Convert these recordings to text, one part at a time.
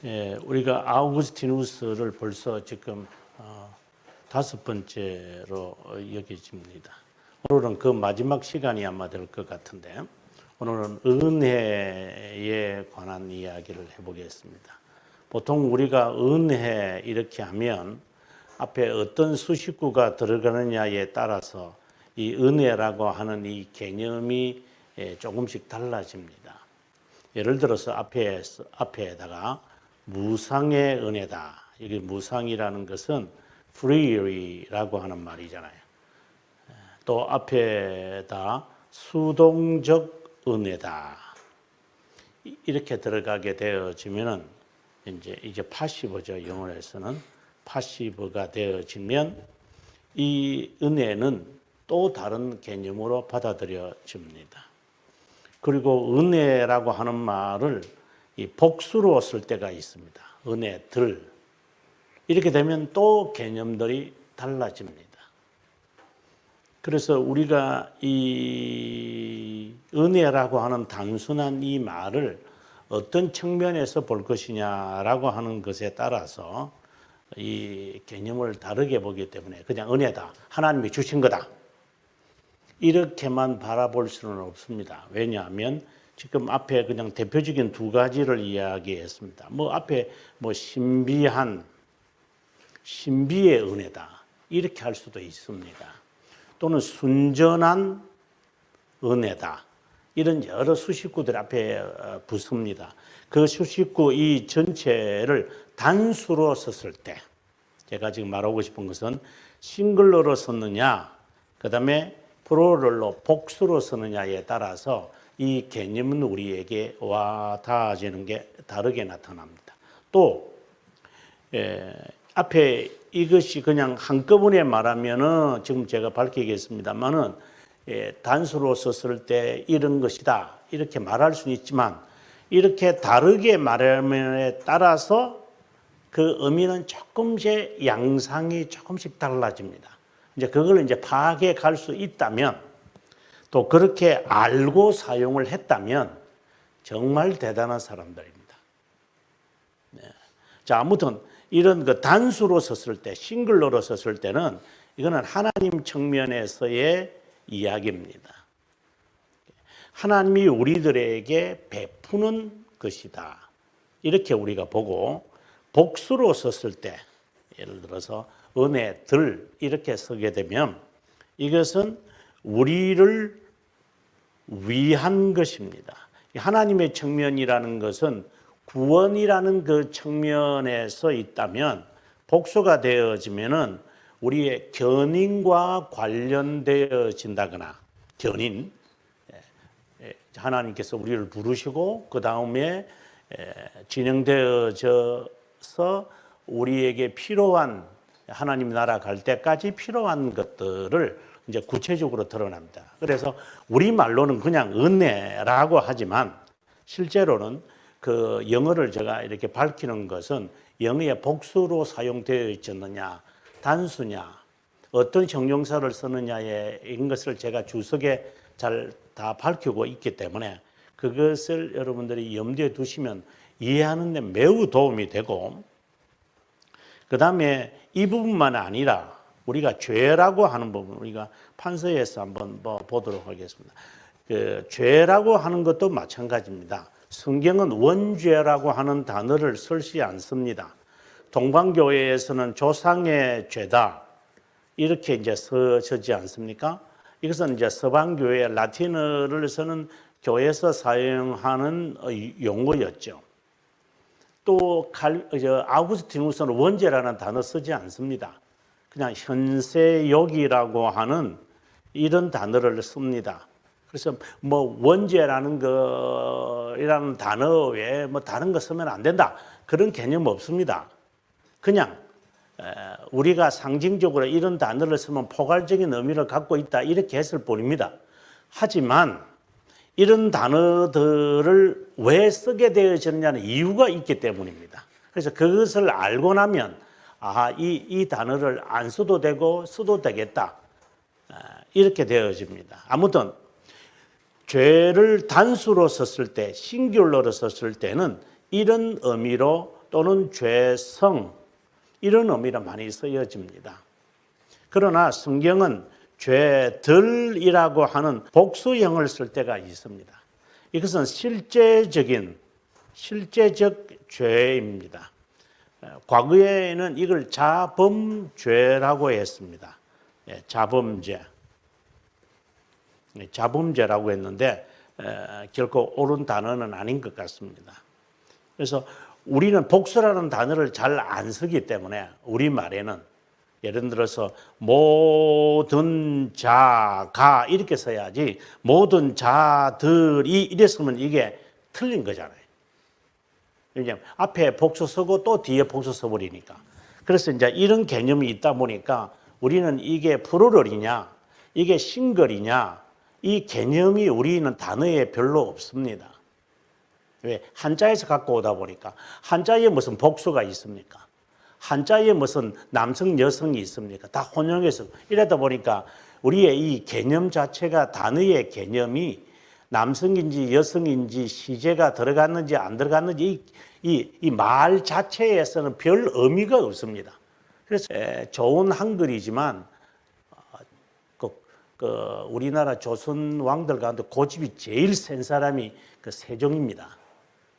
우리가 아우구스티누스를 벌써 지금 5번째로 여겨집니다. 오늘은 그 마지막 시간이 아마 될 것 같은데, 오늘은 은혜에 관한 이야기를 해보겠습니다. 보통 우리가 은혜 이렇게 하면 앞에 어떤 수식구가 들어가느냐에 따라서 이 은혜라고 하는 이 개념이 조금씩 달라집니다. 예를 들어서 앞에다가 무상의 은혜다. 이게 무상이라는 것은 freely라고 하는 말이잖아요. 또 앞에다 수동적 은혜다. 이렇게 들어가게 되어지면은 이제 파시브죠. 영어에서는 파시브가 되어지면 이 은혜는 또 다른 개념으로 받아들여집니다. 그리고 은혜라고 하는 말을 이 복수로 쓸 때가 있습니다. 은혜들. 이렇게 되면 또 개념들이 달라집니다. 그래서 우리가 이 은혜라고 하는 단순한 이 말을 어떤 측면에서 볼 것이냐라고 하는 것에 따라서 이 개념을 다르게 보기 때문에 그냥 은혜다. 하나님이 주신 거다. 이렇게만 바라볼 수는 없습니다. 왜냐하면 지금 앞에 그냥 대표적인 두 가지를 이야기했습니다. 앞에 신비의 은혜다. 이렇게 할 수도 있습니다. 또는 순전한 은혜다. 이런 여러 수식구들 앞에 붙습니다. 그 수식구 이 전체를 단수로 썼을 때, 제가 지금 말하고 싶은 것은 싱글러로 썼느냐, 그 다음에 플루럴로 복수로 쓰느냐에 따라서 이 개념은 우리에게 와 닿아지는 게 다르게 나타납니다. 또 앞에 이것이 그냥 한꺼번에 말하면은 지금 제가 밝히겠습니다만은 단수로 썼을 때 이런 것이다 이렇게 말할 수는 있지만 이렇게 다르게 말함에 따라서 그 의미는 조금씩 양상이 조금씩 달라집니다. 이제 그걸 이제 파악해 갈 수 있다면 또 그렇게 알고 사용을 했다면 정말 대단한 사람들입니다. 네. 자, 아무튼 이런 그 단수로 썼을 때, 싱글러로 썼을 때는 이거는 하나님 측면에서의 이야기입니다. 하나님이 우리들에게 베푸는 것이다. 이렇게 우리가 보고 복수로 썼을 때, 예를 들어서 은혜들 이렇게 쓰게 되면 이것은 우리를 위한 것입니다. 하나님의 측면이라는 것은 구원이라는 그 측면에서 있다면 복수가 되어지면은 우리의 견인과 관련되어진다거나 견인, 하나님께서 우리를 부르시고 그 다음에 진행되어져서 우리에게 필요한 하나님 나라 갈 때까지 필요한 것들을 이제 구체적으로 드러납니다. 그래서 우리말로는 그냥 은혜라고 하지만 실제로는 그 영어를 제가 이렇게 밝히는 것은 영어의 복수로 사용되어 있느냐, 단수냐, 어떤 형용사를 쓰느냐에 이런 것을 제가 주석에 잘 다 밝히고 있기 때문에 그것을 여러분들이 염두에 두시면 이해하는 데 매우 도움이 되고, 그 다음에 이 부분만 아니라 우리가 죄라고 하는 부분, 우리가 판서에서 한번 보도록 하겠습니다. 그 죄라고 하는 것도 마찬가지입니다. 성경은 원죄라고 하는 단어를 쓰지 않습니다. 동방교회에서는 조상의 죄다 이렇게 이제 쓰지 않습니까? 이것은 이제 서방교회 라틴어를 쓰는 교회에서 사용하는 용어였죠. 또 아우구스티누스는 원죄라는 단어 쓰지 않습니다. 그냥 현세욕이라고 하는 이런 단어를 씁니다. 그래서 원죄라는 거라는 단어 외에 다른 거 쓰면 안 된다. 그런 개념 없습니다. 그냥 우리가 상징적으로 이런 단어를 쓰면 포괄적인 의미를 갖고 있다 이렇게 했을 뿐입니다. 하지만 이런 단어들을 왜 쓰게 되어졌느냐는 이유가 있기 때문입니다. 그래서 그것을 알고 나면 이 단어를 안 써도 되고 써도 되겠다 이렇게 되어집니다. 아무튼 죄를 단수로 썼을 때, 싱귤러로 썼을 때는 이런 의미로 또는 죄성 이런 의미로 많이 쓰여집니다. 그러나 성경은 죄들이라고 하는 복수형을 쓸 때가 있습니다. 이것은 실제적 죄입니다. 과거에는 이걸 자범죄라고 했습니다. 자범죄라고 했는데 결코 옳은 단어는 아닌 것 같습니다. 그래서 우리는 복수라는 단어를 잘 안 쓰기 때문에 우리말에는 예를 들어서 모든 자가 이렇게 써야지 모든 자들이 이랬으면 이게 틀린 거잖아요. 왜냐하면 앞에 복수 쓰고 또 뒤에 복수 써버리니까. 그래서 이제 이런 개념이 있다 보니까 우리는 이게 플루럴이냐 이게 싱글이냐 이 개념이 우리는 단어에 별로 없습니다. 왜? 한자에서 갖고 오다 보니까 한자에 무슨 복수가 있습니까? 한자에 무슨 남성, 여성이 있습니까? 다 혼용해서 이러다 보니까 우리의 이 개념 자체가 단어의 개념이 남성인지 여성인지 시제가 들어갔는지 안 들어갔는지 이 말 자체에서는 별 의미가 없습니다. 그래서 좋은 한글이지만 우리나라 조선 왕들 가운데 고집이 제일 센 사람이 그 세종입니다.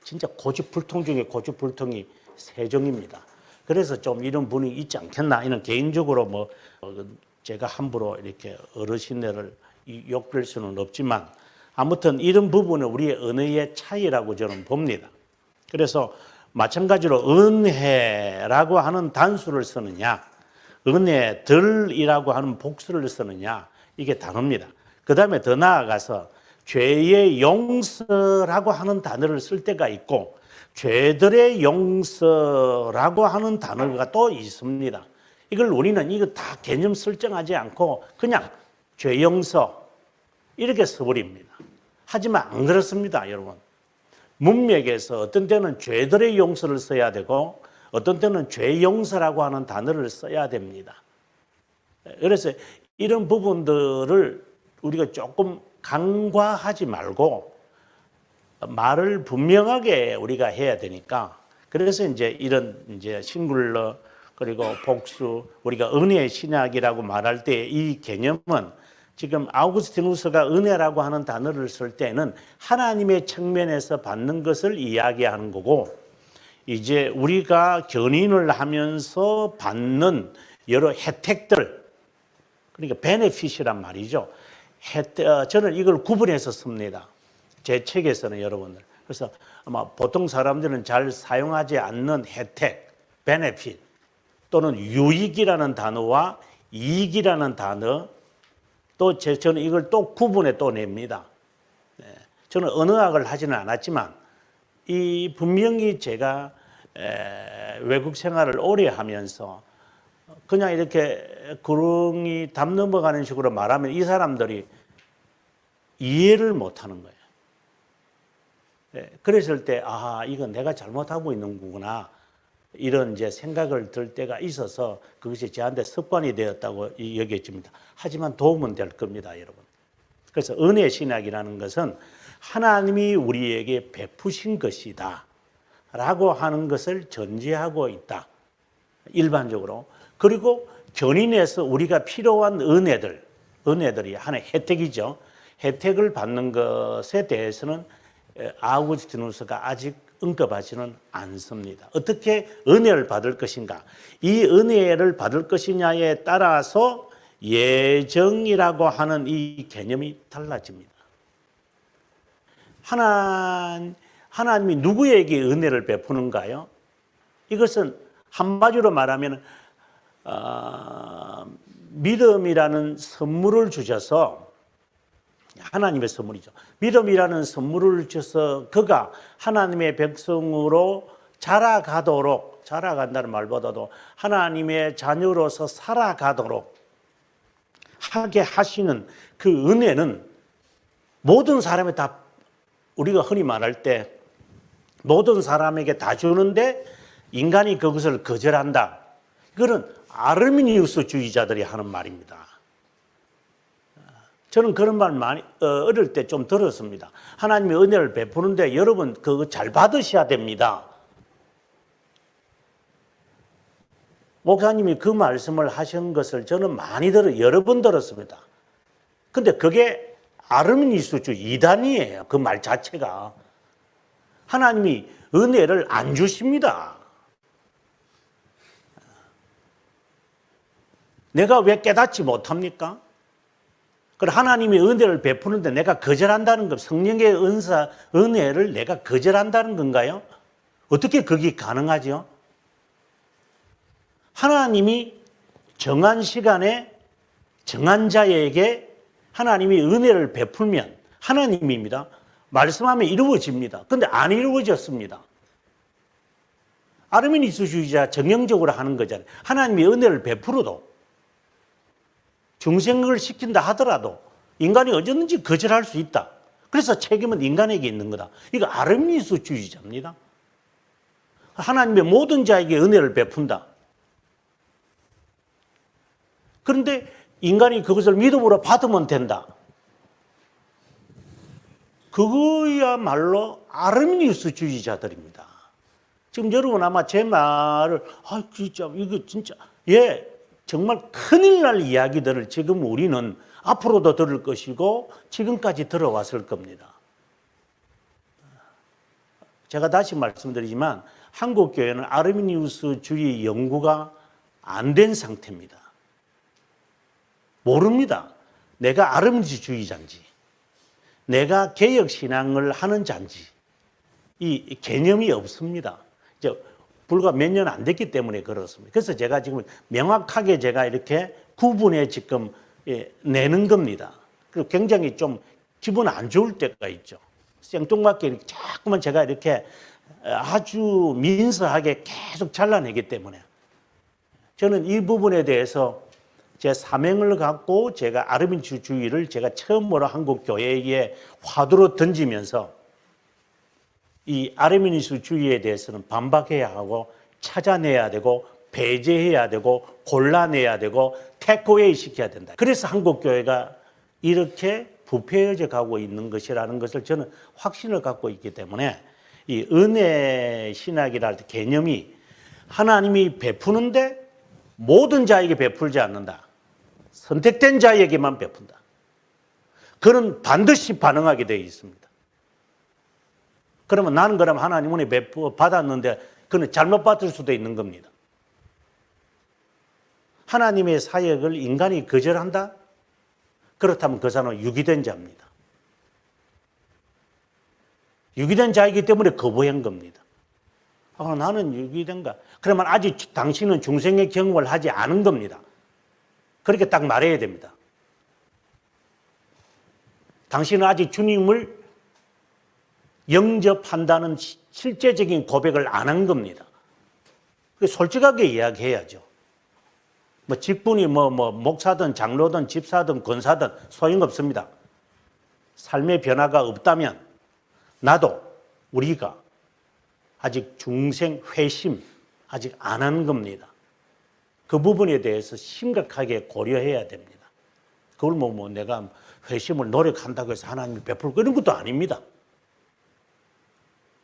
진짜 고집불통 중에 고집불통이 세종입니다. 그래서 좀 이런 분이 있지 않겠나 이런 개인적으로 제가 함부로 이렇게 어르신네를 욕할 수는 없지만 아무튼 이런 부분은 우리의 언어의 차이라고 저는 봅니다. 그래서 마찬가지로 은혜라고 하는 단수를 쓰느냐 은혜들이라고 하는 복수를 쓰느냐 이게 단어입니다. 그 다음에 더 나아가서 죄의 용서라고 하는 단어를 쓸 때가 있고 죄들의 용서라고 하는 단어가 또 있습니다. 이걸 우리는 이거 다 개념 설정하지 않고 그냥 죄 용서 이렇게 써버립니다. 하지만 안 그렇습니다, 여러분. 문맥에서 어떤 때는 죄들의 용서를 써야 되고 어떤 때는 죄 용서라고 하는 단어를 써야 됩니다. 그래서 이런 부분들을 우리가 조금 간과하지 말고 말을 분명하게 우리가 해야 되니까 그래서 이런 싱글러 그리고 복수 우리가 은혜의 신약이라고 말할 때 이 개념은 지금 아우구스티누스가 은혜라고 하는 단어를 쓸 때는 하나님의 측면에서 받는 것을 이야기하는 거고 이제 우리가 견인을 하면서 받는 여러 혜택들 그러니까 베네핏이란 말이죠. 저는 이걸 구분해서 씁니다. 제 책에서는 여러분들. 그래서 아마 보통 사람들은 잘 사용하지 않는 혜택, 베네핏 또는 유익이라는 단어와 이익이라는 단어 또 저는 이걸 또 구분해 또 냅니다. 저는 언어학을 하지는 않았지만 이 분명히 제가 외국 생활을 오래 하면서 그냥 이렇게 구렁이 담 넘어가는 식으로 말하면 이 사람들이 이해를 못하는 거예요. 그랬을 때 이건 내가 잘못하고 있는 거구나 이런 생각을 들 때가 있어서 그것이 저한테 습관이 되었다고 여겨집니다. 하지만 도움은 될 겁니다, 여러분. 그래서 은혜 신학이라는 것은 하나님이 우리에게 베푸신 것이다 라고 하는 것을 전제하고 있다. 일반적으로. 그리고 견인해서 우리가 필요한 은혜들이 하나의 혜택이죠. 혜택을 받는 것에 대해서는 아우구스티누스가 아직 언급하지는 않습니다. 어떻게 은혜를 받을 것인가? 이 은혜를 받을 것이냐에 따라서 예정이라고 하는 이 개념이 달라집니다. 하나님이 누구에게 은혜를 베푸는가요? 이것은 한마디로 말하면 믿음이라는 선물을 주셔서 하나님의 선물이죠. 믿음이라는 선물을 주셔서 그가 하나님의 백성으로 자라간다는 말보다도 하나님의 자녀로서 살아가도록 하게 하시는 그 은혜는 모든 사람에 다 우리가 흔히 말할 때 모든 사람에게 다 주는데 인간이 그것을 거절한다. 이거는 아르미니우스주의자들이 하는 말입니다. 저는 그런 말 많이 어릴 때 좀 들었습니다. 하나님의 은혜를 베푸는데 여러분 그거 잘 받으셔야 됩니다. 목사님이 그 말씀을 하신 것을 저는 여러 번 들었습니다. 근데 그게 아르미니스주의 이단이에요. 그 말 자체가. 하나님이 은혜를 안 주십니다. 내가 왜 깨닫지 못합니까? 그럼 하나님이 은혜를 베푸는데 내가 거절한다는 것, 성령의 은혜를 내가 거절한다는 건가요? 어떻게 그게 가능하죠? 하나님이 정한 시간에 정한 자에게 하나님이 은혜를 베풀면 하나님입니다. 말씀하면 이루어집니다. 근데 안 이루어졌습니다. 아르미니스주의자 정형적으로 하는 거잖아요. 하나님이 은혜를 베풀어도 중생을 시킨다 하더라도 인간이 어쩌든지 거절할 수 있다. 그래서 책임은 인간에게 있는 거다. 이거 아르미니스주의자입니다. 하나님의 모든 자에게 은혜를 베푼다. 그런데 인간이 그것을 믿음으로 받으면 된다. 그거야말로 아르미니스주의자들입니다. 지금 여러분 아마 제 말을 진짜 이거 진짜 정말 큰일 날 이야기들을 지금 우리는 앞으로도 들을 것이고 지금까지 들어왔을 겁니다. 제가 다시 말씀드리지만 한국 교회는 아르미니우스주의 연구가 안 된 상태입니다. 모릅니다. 내가 아르미니스주의자인지 내가 개혁신앙을 하는 자인지 이 개념이 없습니다. 이제 불과 몇 년 안 됐기 때문에 그렇습니다. 그래서 제가 지금 명확하게 제가 이렇게 구분해 지금 내는 겁니다. 그리고 굉장히 좀 기분 안 좋을 때가 있죠. 생뚱맞게 이렇게 자꾸만 제가 이렇게 아주 민서하게 계속 잘라내기 때문에 저는 이 부분에 대해서 제 사명을 갖고 제가 아르미니스주의를 제가 처음으로 한국 교회에 화두로 던지면서 이 아르미니스주의에 대해서는 반박해야 하고 찾아내야 되고 배제해야 되고 골라내야 되고 테크웨이 시켜야 된다. 그래서 한국 교회가 이렇게 부패해져 가고 있는 것이라는 것을 저는 확신을 갖고 있기 때문에 이 은혜 신학이라는 개념이 하나님이 베푸는데 모든 자에게 베풀지 않는다. 선택된 자에게만 베푼다. 그는 반드시 반응하게 되어 있습니다. 그러면 하나님 은혜 받았는데 그는 잘못 받을 수도 있는 겁니다. 하나님의 사역을 인간이 거절한다? 그렇다면 그 사람은 유기된 자입니다. 유기된 자이기 때문에 거부한 겁니다. 나는 유기된가? 그러면 아직 당신은 중생의 경험을 하지 않은 겁니다. 그렇게 딱 말해야 됩니다. 당신은 아직 주님을 영접한다는 실제적인 고백을 안 한 겁니다. 솔직하게 이야기해야죠. 직분이 목사든 장로든 집사든 권사든 소용없습니다. 삶의 변화가 없다면 우리가 아직 중생 회심 아직 안 한 겁니다. 그 부분에 대해서 심각하게 고려해야 됩니다. 그걸 내가 회심을 노력한다고 해서 하나님이 베풀고 이런 것도 아닙니다.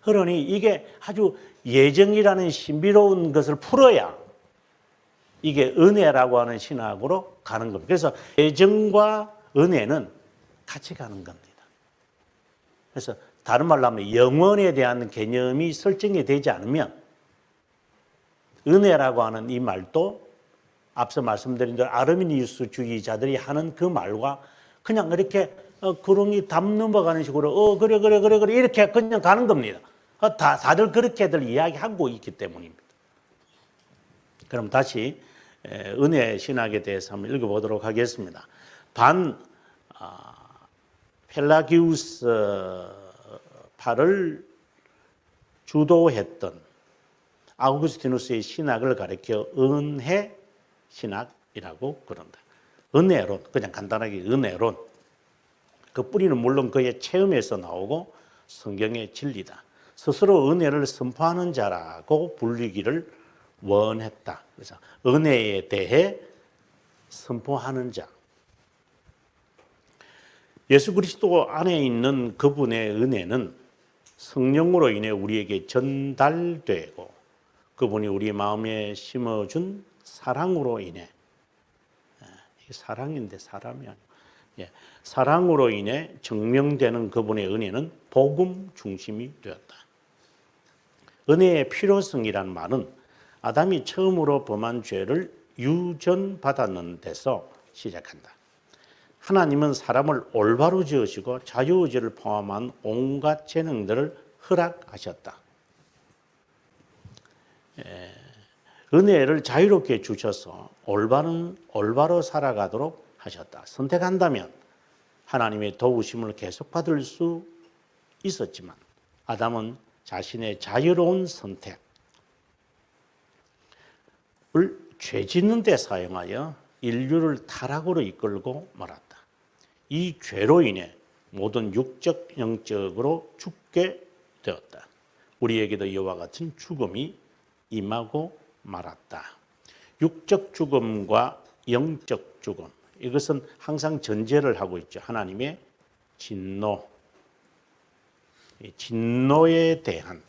그러니 이게 아주 예정이라는 신비로운 것을 풀어야 이게 은혜라고 하는 신학으로 가는 겁니다. 그래서 예정과 은혜는 같이 가는 겁니다. 그래서 다른 말로 하면 영원에 대한 개념이 설정이 되지 않으면 은혜라고 하는 이 말도 앞서 말씀드린 대로 아르미니우스주의자들이 하는 그 말과 그냥 이렇게 구렁이 담 넘어가는 식으로 그래 이렇게 그냥 가는 겁니다. 다들 그렇게들 이야기하고 있기 때문입니다. 그럼 다시 은혜 신학에 대해서 한번 읽어보도록 하겠습니다. 펠라기우스파를 주도했던 아우구스티누스의 신학을 가리켜 은혜 신학이라고 그런다. 은혜론, 그냥 간단하게 은혜론. 그 뿌리는 물론 그의 체험에서 나오고 성경의 진리다. 스스로 은혜를 선포하는 자라고 불리기를 원했다. 그래서 은혜에 대해 선포하는 자. 예수 그리스도 안에 있는 그분의 은혜는 성령으로 인해 우리에게 전달되고 그분이 우리 마음에 심어준 사랑으로 인해, 이게 사랑인데 사람이 아니고, 사랑으로 인해 증명되는 그분의 은혜는 복음 중심이 되었다. 은혜의 필요성이란 말은 아담이 처음으로 범한 죄를 유전받았는 데서 시작한다. 하나님은 사람을 올바로 지으시고 자유의지를 포함한 온갖 재능들을 허락하셨다. 은혜를 자유롭게 주셔서 올바로 살아가도록 하셨다. 선택한다면 하나님의 도우심을 계속 받을 수 있었지만 아담은 자신의 자유로운 선택을 죄 짓는 데 사용하여 인류를 타락으로 이끌고 말았다. 이 죄로 인해 모든 육적, 영적으로 죽게 되었다. 우리에게도 이와 같은 죽음이 임하고 말았다. 육적 죽음과 영적 죽음, 이것은 항상 전제를 하고 있죠. 하나님의 진노에 대한,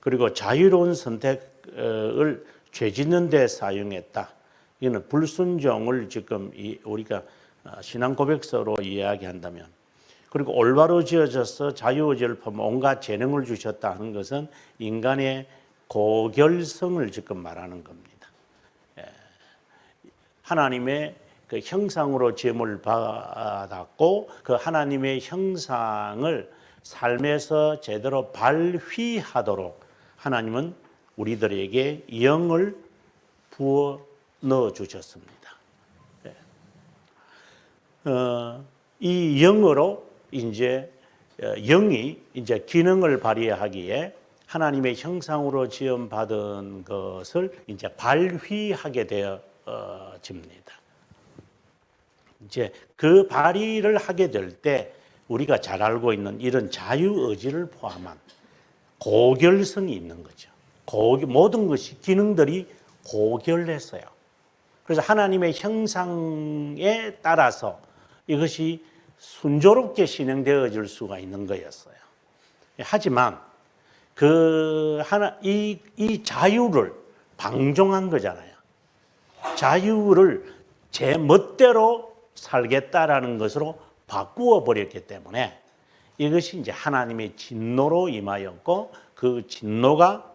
그리고 자유로운 선택을 죄 짓는 데 사용했다. 이거는 불순종을 지금 우리가 신앙 고백서로 이야기한다면, 그리고 올바로 지어져서 자유의지를 포함한 온갖 재능을 주셨다 하는 것은 인간의 고결성을 지금 말하는 겁니다. 하나님의 그 형상으로 지음을 받았고 그 하나님의 형상을 삶에서 제대로 발휘하도록 하나님은 우리들에게 영을 부어 넣어 주셨습니다. 이 영으로 이제 영이 이제 기능을 발휘하기에 하나님의 형상으로 지음 받은 것을 이제 발휘하게 되어집니다. 이제 그 발휘를 하게 될 때 우리가 잘 알고 있는 이런 자유의지를 포함한 고결성이 있는 거죠. 모든 것이 기능들이 고결했어요. 그래서 하나님의 형상에 따라서 이것이 순조롭게 진행되어질 수가 있는 거였어요. 하지만 이 자유를 방종한 거잖아요. 자유를 제 멋대로 살겠다라는 것으로 바꾸어 버렸기 때문에 이것이 이제 하나님의 진노로 임하였고 그 진노가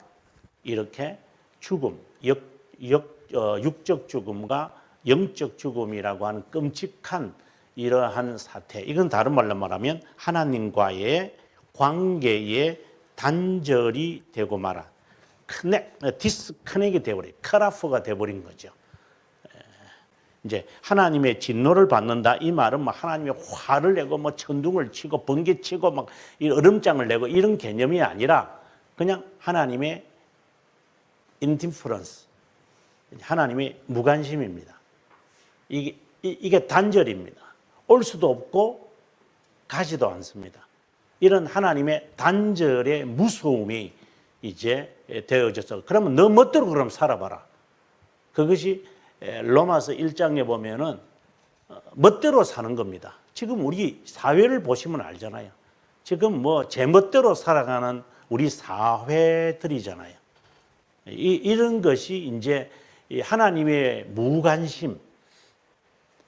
이렇게 죽음, 육적 죽음과 영적 죽음이라고 하는 끔찍한 이러한 사태, 이건 다른 말로 말하면 하나님과의 관계에 단절이 되고 말아 디스커넥이 되어버린, 컷오프가 되어버린 거죠. 이제 하나님의 진노를 받는다 이 말은 뭐 하나님의 화를 내고 뭐 천둥을 치고 번개치고 막 얼음장을 내고 이런 개념이 아니라 그냥 하나님의 indifference, 하나님의 무관심입니다. 이게 단절입니다. 올 수도 없고 가지도 않습니다. 이런 하나님의 단절의 무서움이 이제 되어져서 그러면 너 멋대로 그럼 살아봐라. 그것이 로마서 1장에 보면은 멋대로 사는 겁니다. 지금 우리 사회를 보시면 알잖아요. 지금 뭐 제 멋대로 살아가는 우리 사회들이잖아요. 이런 것이 이제 하나님의 무관심,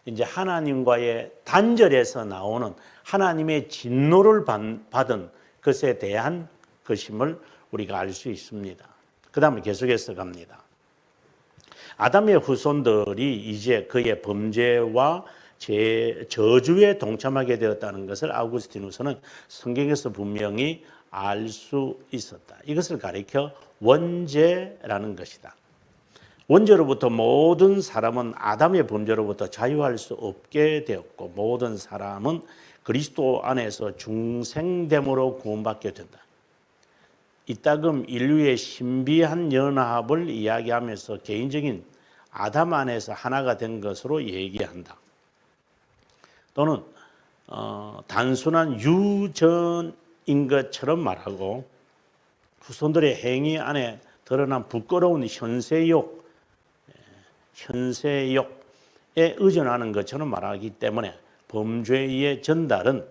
이제 하나님과의 단절에서 나오는 하나님의 진노를 받은 것에 대한 것임을 우리가 알 수 있습니다. 그 다음에 계속해서 갑니다. 아담의 후손들이 이제 그의 범죄와 저주에 동참하게 되었다는 것을 아우구스티누스는 성경에서 분명히 알 수 있었다. 이것을 가리켜 원죄라는 것이다. 원죄로부터 모든 사람은 아담의 범죄로부터 자유할 수 없게 되었고 모든 사람은 그리스도 안에서 중생됨으로 구원받게 된다. 이따금 인류의 신비한 연합을 이야기하면서 개인적인 아담 안에서 하나가 된 것으로 얘기한다. 또는 단순한 유전인 것처럼 말하고 후손들의 행위 안에 드러난 부끄러운 현세욕에 의존하는 것처럼 말하기 때문에 범죄의 전달은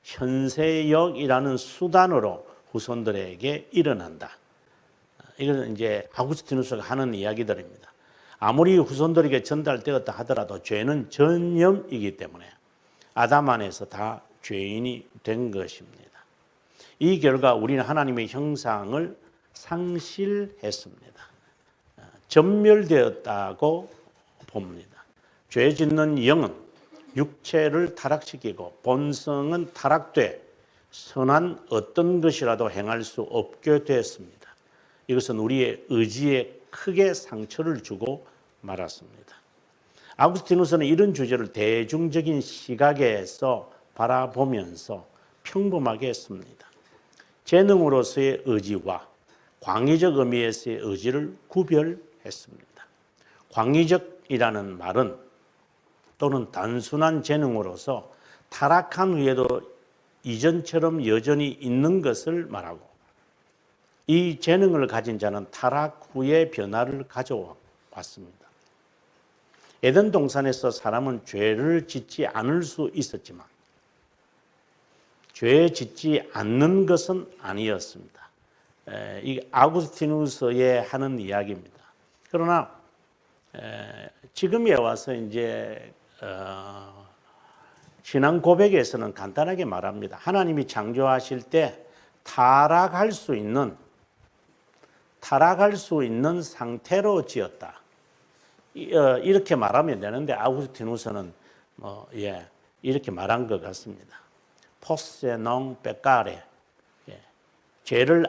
현세욕이라는 수단으로 후손들에게 일어난다. 이것은 이제 아구스티누스가 하는 이야기들입니다. 아무리 후손들에게 전달되었다 하더라도 죄는 전염이기 때문에 아담 안에서 다 죄인이 된 것입니다. 이 결과 우리는 하나님의 형상을 상실했습니다. 전멸되었다고 봅니다. 죄 짓는 영은 육체를 타락시키고 본성은 타락돼 선한 어떤 것이라도 행할 수 없게 됐습니다. 이것은 우리의 의지에 크게 상처를 주고 말았습니다. 아구스티누스는 이런 주제를 대중적인 시각에서 바라보면서 평범하게 했습니다. 재능으로서의 의지와 광의적 의미에서의 의지를 구별했습니다. 광의적이라는 말은 또는 단순한 재능으로서 타락한 후에도 이전처럼 여전히 있는 것을 말하고 이 재능을 가진 자는 타락 후에 변화를 가져왔습니다. 에덴 동산에서 사람은 죄를 짓지 않을 수 있었지만 죄 짓지 않는 것은 아니었습니다. 이 아구스티누스의 하는 이야기입니다. 그러나 지금에 와서 이제 신앙 고백에서는 간단하게 말합니다. 하나님이 창조하실 때 타락할 수 있는 상태로 지었다. 이렇게 말하면 되는데 아구스티누스는 이렇게 말한 것 같습니다. 포세 농 페카레, 죄를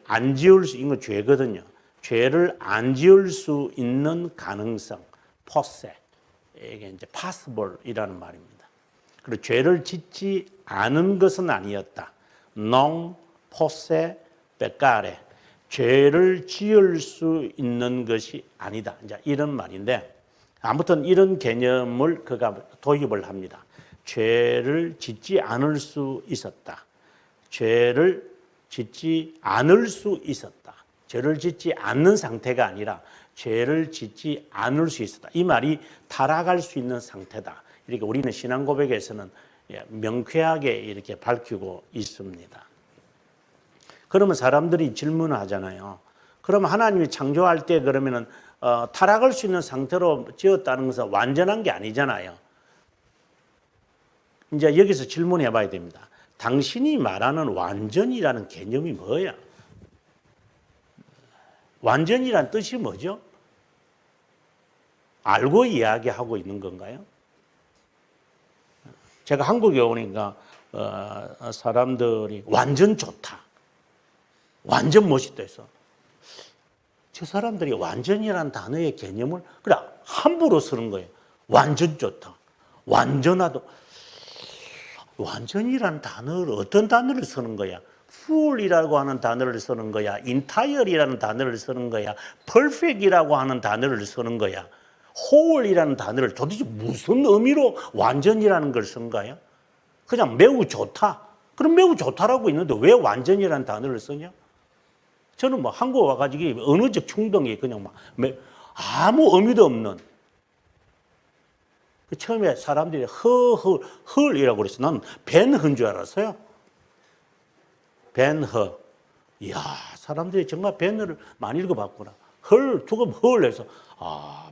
안 지을 수 있는 건 죄거든요. 죄를 안 지을 수 있는 가능성, 포세, 이게 이제 possible이라는 말입니다. 그리고 죄를 짓지 않은 것은 아니었다. non posse peccare, 죄를 지을 수 있는 것이 아니다. 이제 이런 말인데 아무튼 이런 개념을 그가 도입을 합니다. 죄를 짓지 않을 수 있었다. 죄를 짓지 않을 수 있었다. 죄를 짓지 않는 상태가 아니라 죄를 짓지 않을 수 있었다. 이 말이 타락할 수 있는 상태다. 이렇게 우리는 신앙 고백에서는 명쾌하게 이렇게 밝히고 있습니다. 그러면 사람들이 질문하잖아요. 그럼 하나님이 창조할 때 그러면은 타락할 수 있는 상태로 지었다는 것은 완전한 게 아니잖아요. 이제 여기서 질문해 봐야 됩니다. 당신이 말하는 완전이라는 개념이 뭐야? 완전이란 뜻이 뭐죠? 알고 이야기하고 있는 건가요? 제가 한국에 오니까 사람들이 완전 좋다, 완전 멋있다 해서 저 사람들이 완전이라는 단어의 개념을 그래 함부로 쓰는 거예요. 완전 좋다, 완전하다. 완전이라는 단어를 어떤 단어를 쓰는 거야? full이라고 하는 단어를 쓰는 거야? entire이라는 단어를 쓰는 거야? perfect이라고 하는 단어를 쓰는 거야? whole이라는 단어를 도대체 무슨 의미로 완전이라는 걸 쓴 거야? 그냥 매우 좋다. 그럼 매우 좋다라고 있는데 왜 완전이라는 단어를 쓰냐? 저는 뭐 한국 와가지고 언어적 충동이 그냥 막 아무 의미도 없는. 처음에 사람들이 헐이라고 그랬어. 난 벤허인 줄 알았어요. 벤허. 이야, 사람들이 정말 벤허를 많이 읽어봤구나. 두고 헐 해서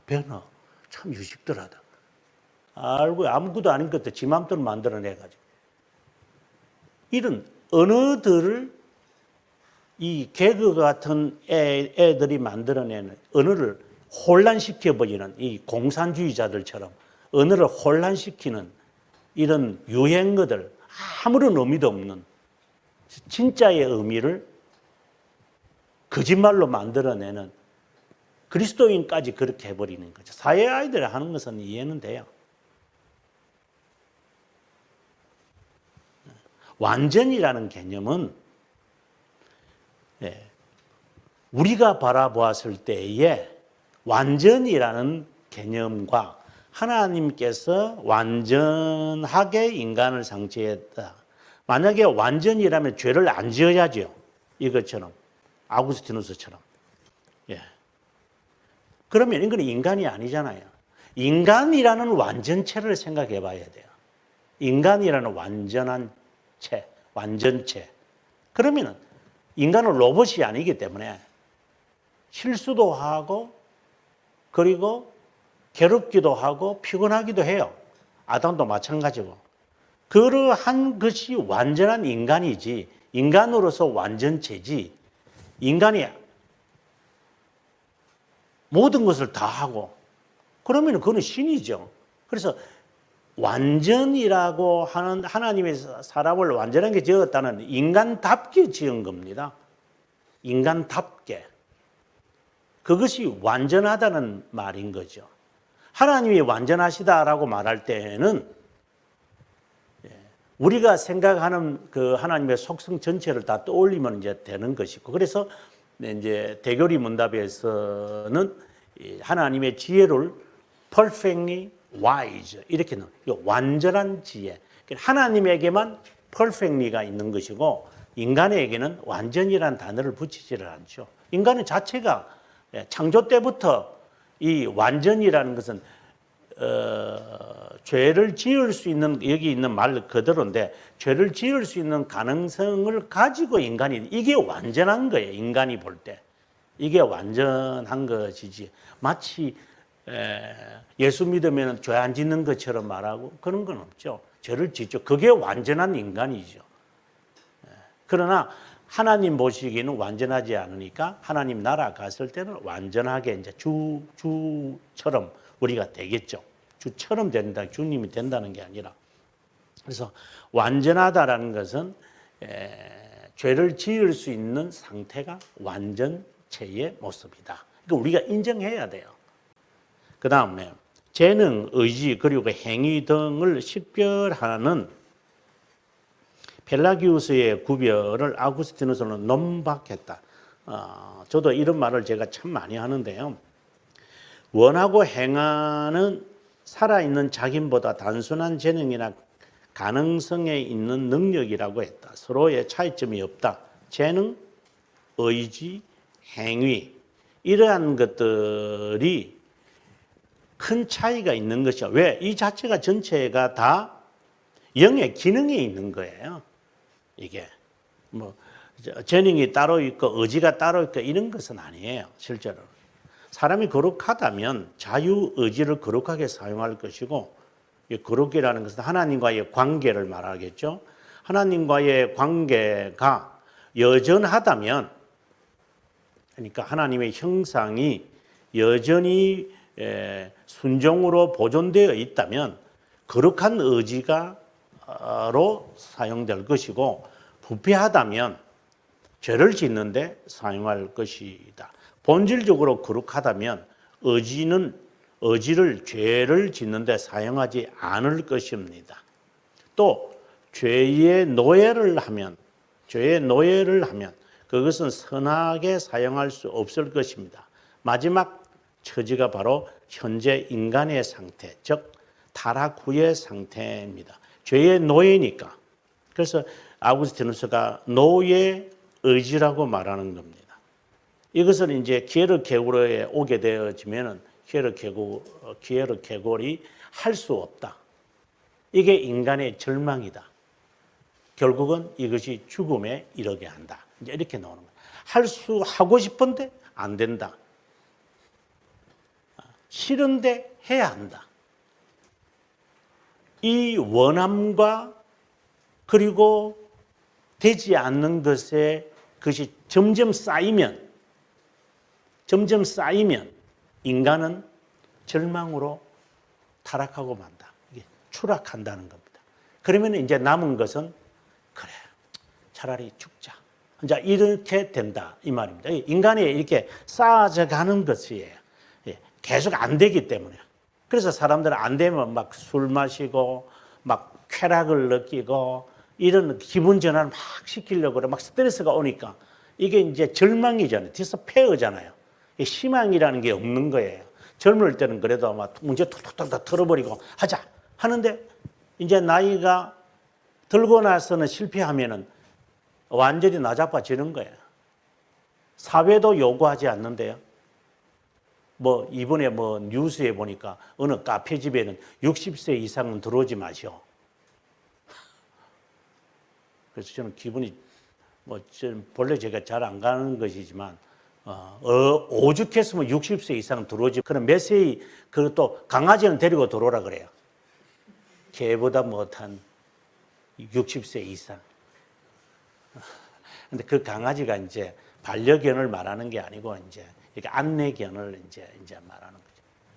벤허. 참 유식들하다. 알고 아무것도 아닌 것도 지 맘대로 만들어내가지고. 이런 언어들을 이 개그 같은 애들이 만들어내는 언어를 혼란시켜버리는 이 공산주의자들처럼 언어를 혼란시키는 이런 유행어들, 아무런 의미도 없는 진짜의 의미를 거짓말로 만들어내는 그리스도인까지 그렇게 해버리는 거죠. 사회 아이들이 하는 것은 이해는 돼요. 완전이라는 개념은 우리가 바라보았을 때에 완전이라는 개념과 하나님께서 완전하게 인간을 창조했다. 만약에 완전이라면 죄를 안 지어야죠. 이것처럼 아구스티누스처럼. 그러면 이건 인간이 아니잖아요. 인간이라는 완전체를 생각해 봐야 돼요. 인간이라는 완전한 체, 완전체. 그러면 인간은 로봇이 아니기 때문에 실수도 하고 그리고 괴롭기도 하고 피곤하기도 해요. 아담도 마찬가지고. 그러한 것이 완전한 인간이지, 인간으로서 완전체지, 인간이 모든 것을 다 하고, 그러면 그거는 신이죠. 그래서 완전이라고 하는, 하나님의 사람을 완전하게 지었다는 인간답게 지은 겁니다. 인간답게. 그것이 완전하다는 말인 거죠. 하나님이 완전하시다라고 말할 때에는 우리가 생각하는 그 하나님의 속성 전체를 다 떠올리면 이제 되는 것이고, 그래서 이제 대교리 문답에서는 하나님의 지혜를 perfectly wise 이렇게 넣어요. 완전한 지혜. 하나님에게만 perfectly가 있는 것이고 인간에게는 완전이라는 단어를 붙이지를 않죠. 인간은 자체가 창조 때부터 이 완전이라는 것은 죄를 지을 수 있는, 여기 있는 말 그대로인데 죄를 지을 수 있는 가능성을 가지고 인간이, 이게 완전한 거예요. 인간이 볼 때 이게 완전한 것이지, 마치 예수 믿으면 죄 안 짓는 것처럼 말하고 그런 건 없죠. 죄를 짓죠. 그게 완전한 인간이죠. 그러나 하나님 보시기에는 완전하지 않으니까 하나님 나라 갔을 때는 완전하게 이제 주처럼 우리가 되겠죠. 주처럼 된다, 주님이 된다는 게 아니라. 그래서 완전하다라는 것은 죄를 지을 수 있는 상태가 완전체의 모습이다. 그러니까 우리가 인정해야 돼요. 그 다음에 재능, 의지, 그리고 행위 등을 식별하는 펠라기우스의 구별을 아구스티누스는 논박했다. 저도 이런 말을 제가 참 많이 하는데요. 원하고 행하는 살아있는 자긴보다 단순한 재능이나 가능성에 있는 능력이라고 했다. 서로의 차이점이 없다. 재능, 의지, 행위 이러한 것들이 큰 차이가 있는 것이야. 왜? 이 자체가 전체가 다 영의 기능이 있는 거예요. 이게 뭐 재능이 따로 있고 의지가 따로 있고 이런 것은 아니에요. 실제로 사람이 거룩하다면 자유 의지를 거룩하게 사용할 것이고, 이 거룩이라는 것은 하나님과의 관계를 말하겠죠. 하나님과의 관계가 여전하다면, 그러니까 하나님의 형상이 여전히 순종으로 보존되어 있다면 거룩한 의지가 로 사용될 것이고, 부패하다면 죄를 짓는데 사용할 것이다. 본질적으로 거룩하다면 의지를 죄를 짓는데 사용하지 않을 것입니다. 또 죄의 노예를 하면 그것은 선하게 사용할 수 없을 것입니다. 마지막 처지가 바로 현재 인간의 상태, 즉 타락 후의 상태입니다. 죄의 노예니까. 그래서 아구스티누스가 노예 의지라고 말하는 겁니다. 이것을 이제 키에르케고르에 오게 되어지면은 키에르케고르이 할 수 없다. 이게 인간의 절망이다. 결국은 이것이 죽음에 이르게 한다. 이제 이렇게 나오는 거예요. 하고 싶은데 안 된다. 싫은데 해야 한다. 이 원함과 그리고 되지 않는 것이 점점 쌓이면 인간은 절망으로 타락하고 만다. 이게 추락한다는 겁니다. 그러면 이제 남은 것은 그래, 차라리 죽자. 이제 이렇게 된다 이 말입니다. 인간이 이렇게 쌓아져 가는 것이에요. 계속 안 되기 때문에. 그래서 사람들은 안 되면 막 술 마시고 막 쾌락을 느끼고 이런 기분 전환을 막 시키려고 그래. 막 스트레스가 오니까 이게 이제 절망이잖아요. 디스페어잖아요. 희망이라는 게 없는 거예요. 젊을 때는 그래도 막 문제 툭툭툭 다 털어버리고 하자 하는데 이제 나이가 들고 나서는 실패하면은 완전히 나자빠지는 거예요. 사회도 요구하지 않는데요. 뭐 이번에 뭐 뉴스에 보니까 어느 카페집에는 60세 이상은 들어오지 마시오. 그래서 저는 기분이 뭐 저는 본래 제가 잘 안 가는 것이지만 오죽했으면 60세 이상 들어오지. 그럼 메시지, 그것도 강아지는 데리고 들어오라 그래요. 개보다 못한 60세 이상. 근데 그 강아지가 이제 반려견을 말하는 게 아니고 이제 이렇게 안내견을 이제 말하는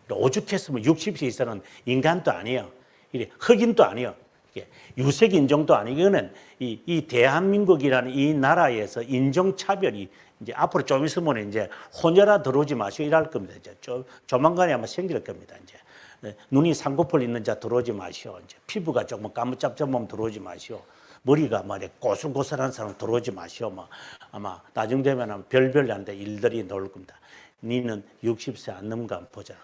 거죠. 오죽했으면 60세 이상은 인간도 아니에요. 흑인도 아니에요. 유색 인종도 아니고는 이 대한민국이라는 이 나라에서 인종차별이 이제 앞으로 좀 있으면 이제 혼혈아 들어오지 마시오 이럴 겁니다. 이제 조만간에 아마 생길 겁니다. 이제 눈이 쌍꺼풀 있는 자 들어오지 마시오. 이제 피부가 조금 까무잡잡하면 들어오지 마시오. 머리가 말이야 고슬고슬한 사람 들어오지 마시오. 뭐 아마 나중 되면 별별 한데 일들이 나올 겁니다. 니는 60세 안 넘가 보자.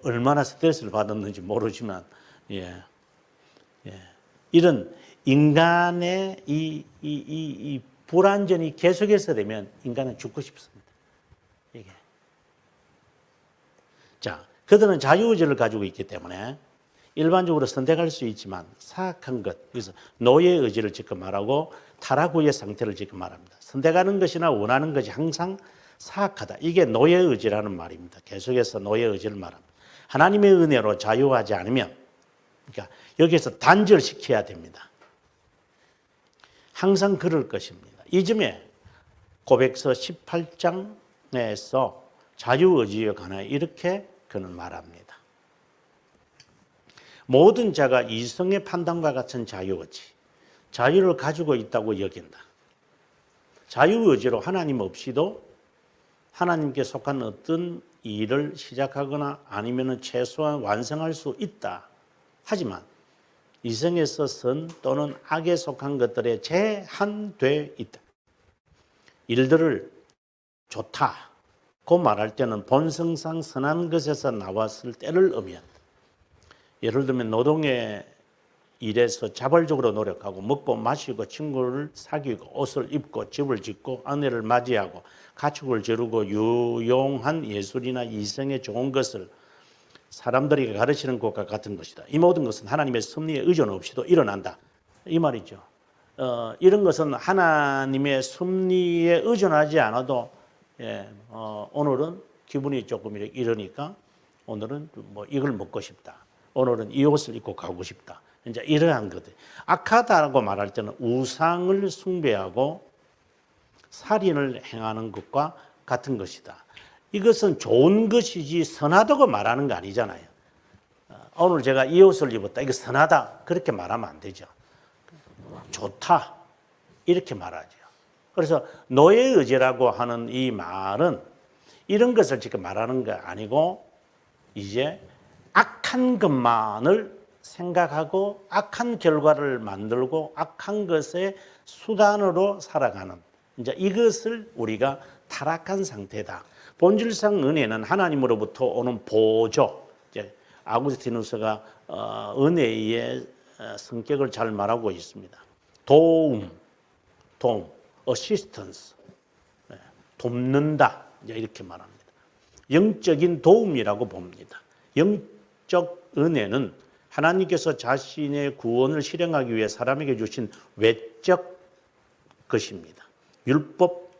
얼마나 스트레스를 받았는지 모르지만, 이런 인간의 이 불안전이 계속해서 되면 인간은 죽고 싶습니다. 이게. 자, 그들은 자유의지를 가지고 있기 때문에 일반적으로 선택할 수 있지만 사악한 것, 그래서 노예의 의지를 지금 말하고 타락후의 상태를 지금 말합니다. 선택하는 것이나 원하는 것이 항상 사악하다. 이게 노예의 의지라는 말입니다. 계속해서 노예의 의지를 말합니다. 하나님의 은혜로 자유하지 않으면, 그러니까 여기에서 단절시켜야 됩니다. 항상 그럴 것입니다. 이 점에 고백서 18장에서 자유의지에 관하여 이렇게 그는 말합니다. 모든 자가 이성의 판단과 같은 자유의지, 자유를 가지고 있다고 여긴다. 자유의지로 하나님 없이도 하나님께 속한 어떤 일을 시작하거나 아니면 최소한 완성할 수 있다. 하지만 이성에서 선 또는 악에 속한 것들에 제한돼 있다. 일들을 좋다고 말할 때는 본성상 선한 것에서 나왔을 때를 의미한다. 예를 들면 노동의 일에서 자발적으로 노력하고 먹고 마시고 친구를 사귀고 옷을 입고 집을 짓고 아내를 맞이하고 가축을 기르고 유용한 예술이나 이성의 좋은 것을 사람들에게 가르치는 것과 같은 것이다. 이 모든 것은 하나님의 섭리에 의존 없이도 일어난다. 이 말이죠. 이런 것은 하나님의 섭리에 의존하지 않아도 오늘은 기분이 조금 이러니까 오늘은 뭐 이걸 먹고 싶다. 오늘은 이 옷을 입고 가고 싶다. 이제 이러한 것들. 악하다고 말할 때는 우상을 숭배하고 살인을 행하는 것과 같은 것이다. 이것은 좋은 것이지 선하다고 말하는 거 아니잖아요. 오늘 제가 이 옷을 입었다. 이거 선하다. 그렇게 말하면 안 되죠. 좋다. 이렇게 말하죠. 그래서 노예의 의지라고 하는 이 말은 이런 것을 지금 말하는 거 아니고 이제 악한 것만을 생각하고 악한 결과를 만들고 악한 것의 수단으로 살아가는 이제 이것을 우리가 타락한 상태다. 본질상 은혜는 하나님으로부터 오는 보조. 이제 아구스티누스가 은혜의 성격을 잘 말하고 있습니다. 도움, assistance, 돕는다. 이제 이렇게 말합니다. 영적인 도움이라고 봅니다. 영적 은혜는 하나님께서 자신의 구원을 실행하기 위해 사람에게 주신 외적 것입니다. 율법,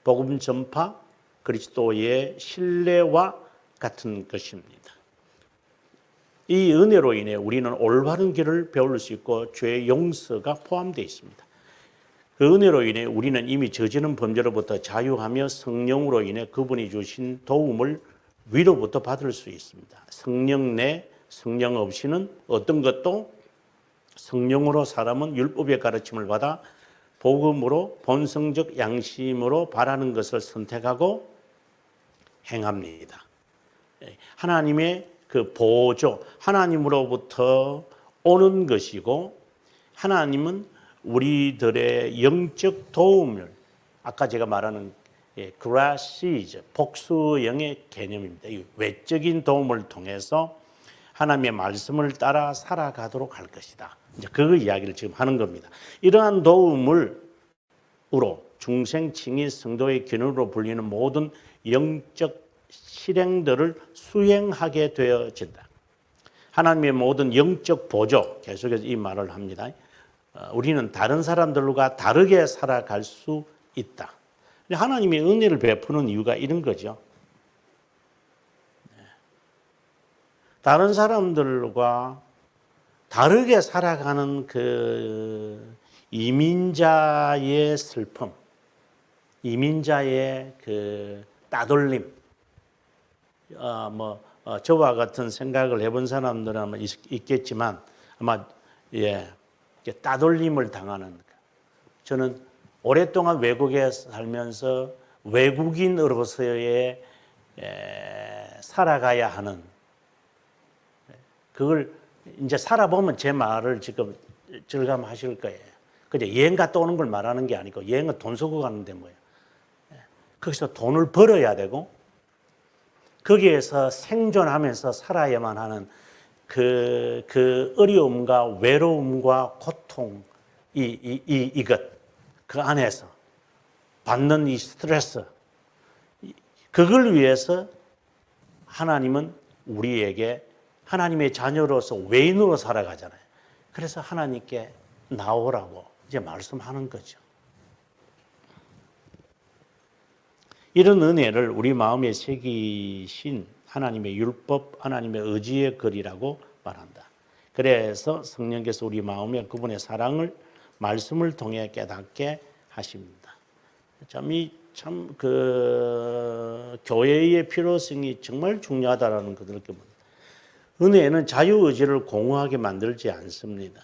복음 전파, 그리스도의 신뢰와 같은 것입니다. 이 은혜로 인해 우리는 올바른 길을 배울 수 있고 죄의 용서가 포함되어 있습니다. 그 은혜로 인해 우리는 이미 저지른 범죄로부터 자유하며 성령으로 인해 그분이 주신 도움을 위로부터 받을 수 있습니다. 성령 내 성령 없이는 어떤 것도 성령으로 사람은 율법의 가르침을 받아 복음으로 본성적 양심으로 바라는 것을 선택하고 행합니다. 하나님의 그 보조, 하나님으로부터 오는 것이고 하나님은 우리들의 영적 도움을 아까 제가 말하는 graces, 복수형의 개념입니다. 이 외적인 도움을 통해서 하나님의 말씀을 따라 살아가도록 할 것이다. 이제 그 이야기를 지금 하는 겁니다. 이러한 도움으로 중생, 칭의, 성도의 기능으로 불리는 모든 영적 실행들을 수행하게 되어진다. 하나님의 모든 영적 보조, 계속해서 이 말을 합니다. 우리는 다른 사람들과 다르게 살아갈 수 있다. 하나님이 은혜를 베푸는 이유가 이런 거죠. 다른 사람들과 다르게 살아가는 그 이민자의 슬픔, 이민자의 그 따돌림, 저와 같은 생각을 해본 사람들은 아마 있겠지만 아마 따돌림을 당하는. 저는 오랫동안 외국에 살면서 외국인으로서의 살아가야 하는, 그걸 이제 살아보면 제 말을 지금 절감하실 거예요. 그냥 여행 갔다 오는 걸 말하는 게 아니고, 여행은 돈 쓰고 가는데 뭐예요. 거기서 돈을 벌어야 되고 거기에서 생존하면서 살아야만 하는 그 어려움과 외로움과 고통, 이것, 그 안에서 받는 이 스트레스, 그걸 위해서 하나님은 우리에게 하나님의 자녀로서 외인으로 살아가잖아요. 그래서 하나님께 나오라고 이제 말씀하는 거죠. 이런 은혜를 우리 마음에 새기신 하나님의 율법, 하나님의 의지의 글이라고 말한다. 그래서 성령께서 우리 마음에 그분의 사랑을 말씀을 통해 깨닫게 하십니다. 참 교회의 필요성이 정말 중요하다라는 것을 느껴봅니다. 은혜는 자유의지를 공허하게 만들지 않습니다.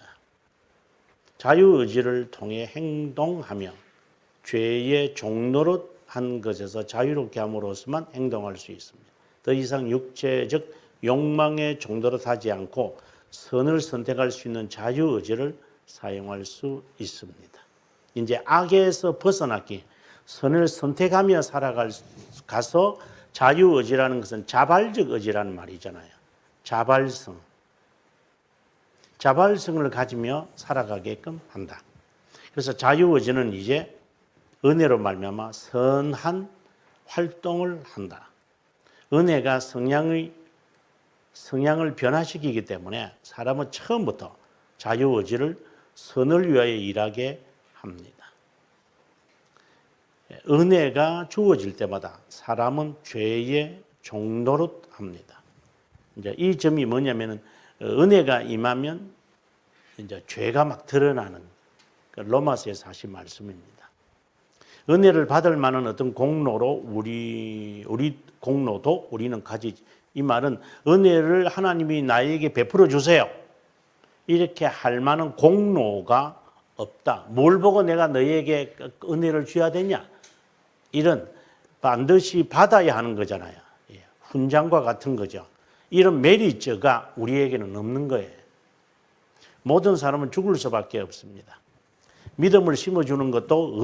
자유의지를 통해 행동하며 죄의 종노릇한 것에서 자유롭게 함으로써만 행동할 수 있습니다. 더 이상 육체적 욕망의 종노릇하지 않고 선을 선택할 수 있는 자유의지를 사용할 수 있습니다. 이제 악에서 벗어나기, 선을 선택하며 가서 자유의지라는 것은 자발적 의지라는 말이잖아요. 자발성을 가지며 살아가게끔 한다. 그래서 자유의지는 이제 은혜로 말미암아 선한 활동을 한다. 은혜가 성향을 변화시키기 때문에 사람은 처음부터 자유의지를 선을 위하여 일하게 합니다. 은혜가 주어질 때마다 사람은 죄의 종노릇합니다. 이제 이 점이 뭐냐면은 은혜가 임하면 이제 죄가 막 드러나는 로마서에서 하신 말씀입니다. 은혜를 받을 만한 어떤 공로로 우리 공로도 우리는 가지지. 이 말은 은혜를 하나님이 나에게 베풀어 주세요, 이렇게 할 만한 공로가 없다. 뭘 보고 내가 너에게 은혜를 줘야 되냐? 이런 반드시 받아야 하는 거잖아요. 훈장과 같은 거죠. 이런 메리트가 우리에게는 없는 거예요. 모든 사람은 죽을 수밖에 없습니다. 믿음을 심어주는 것도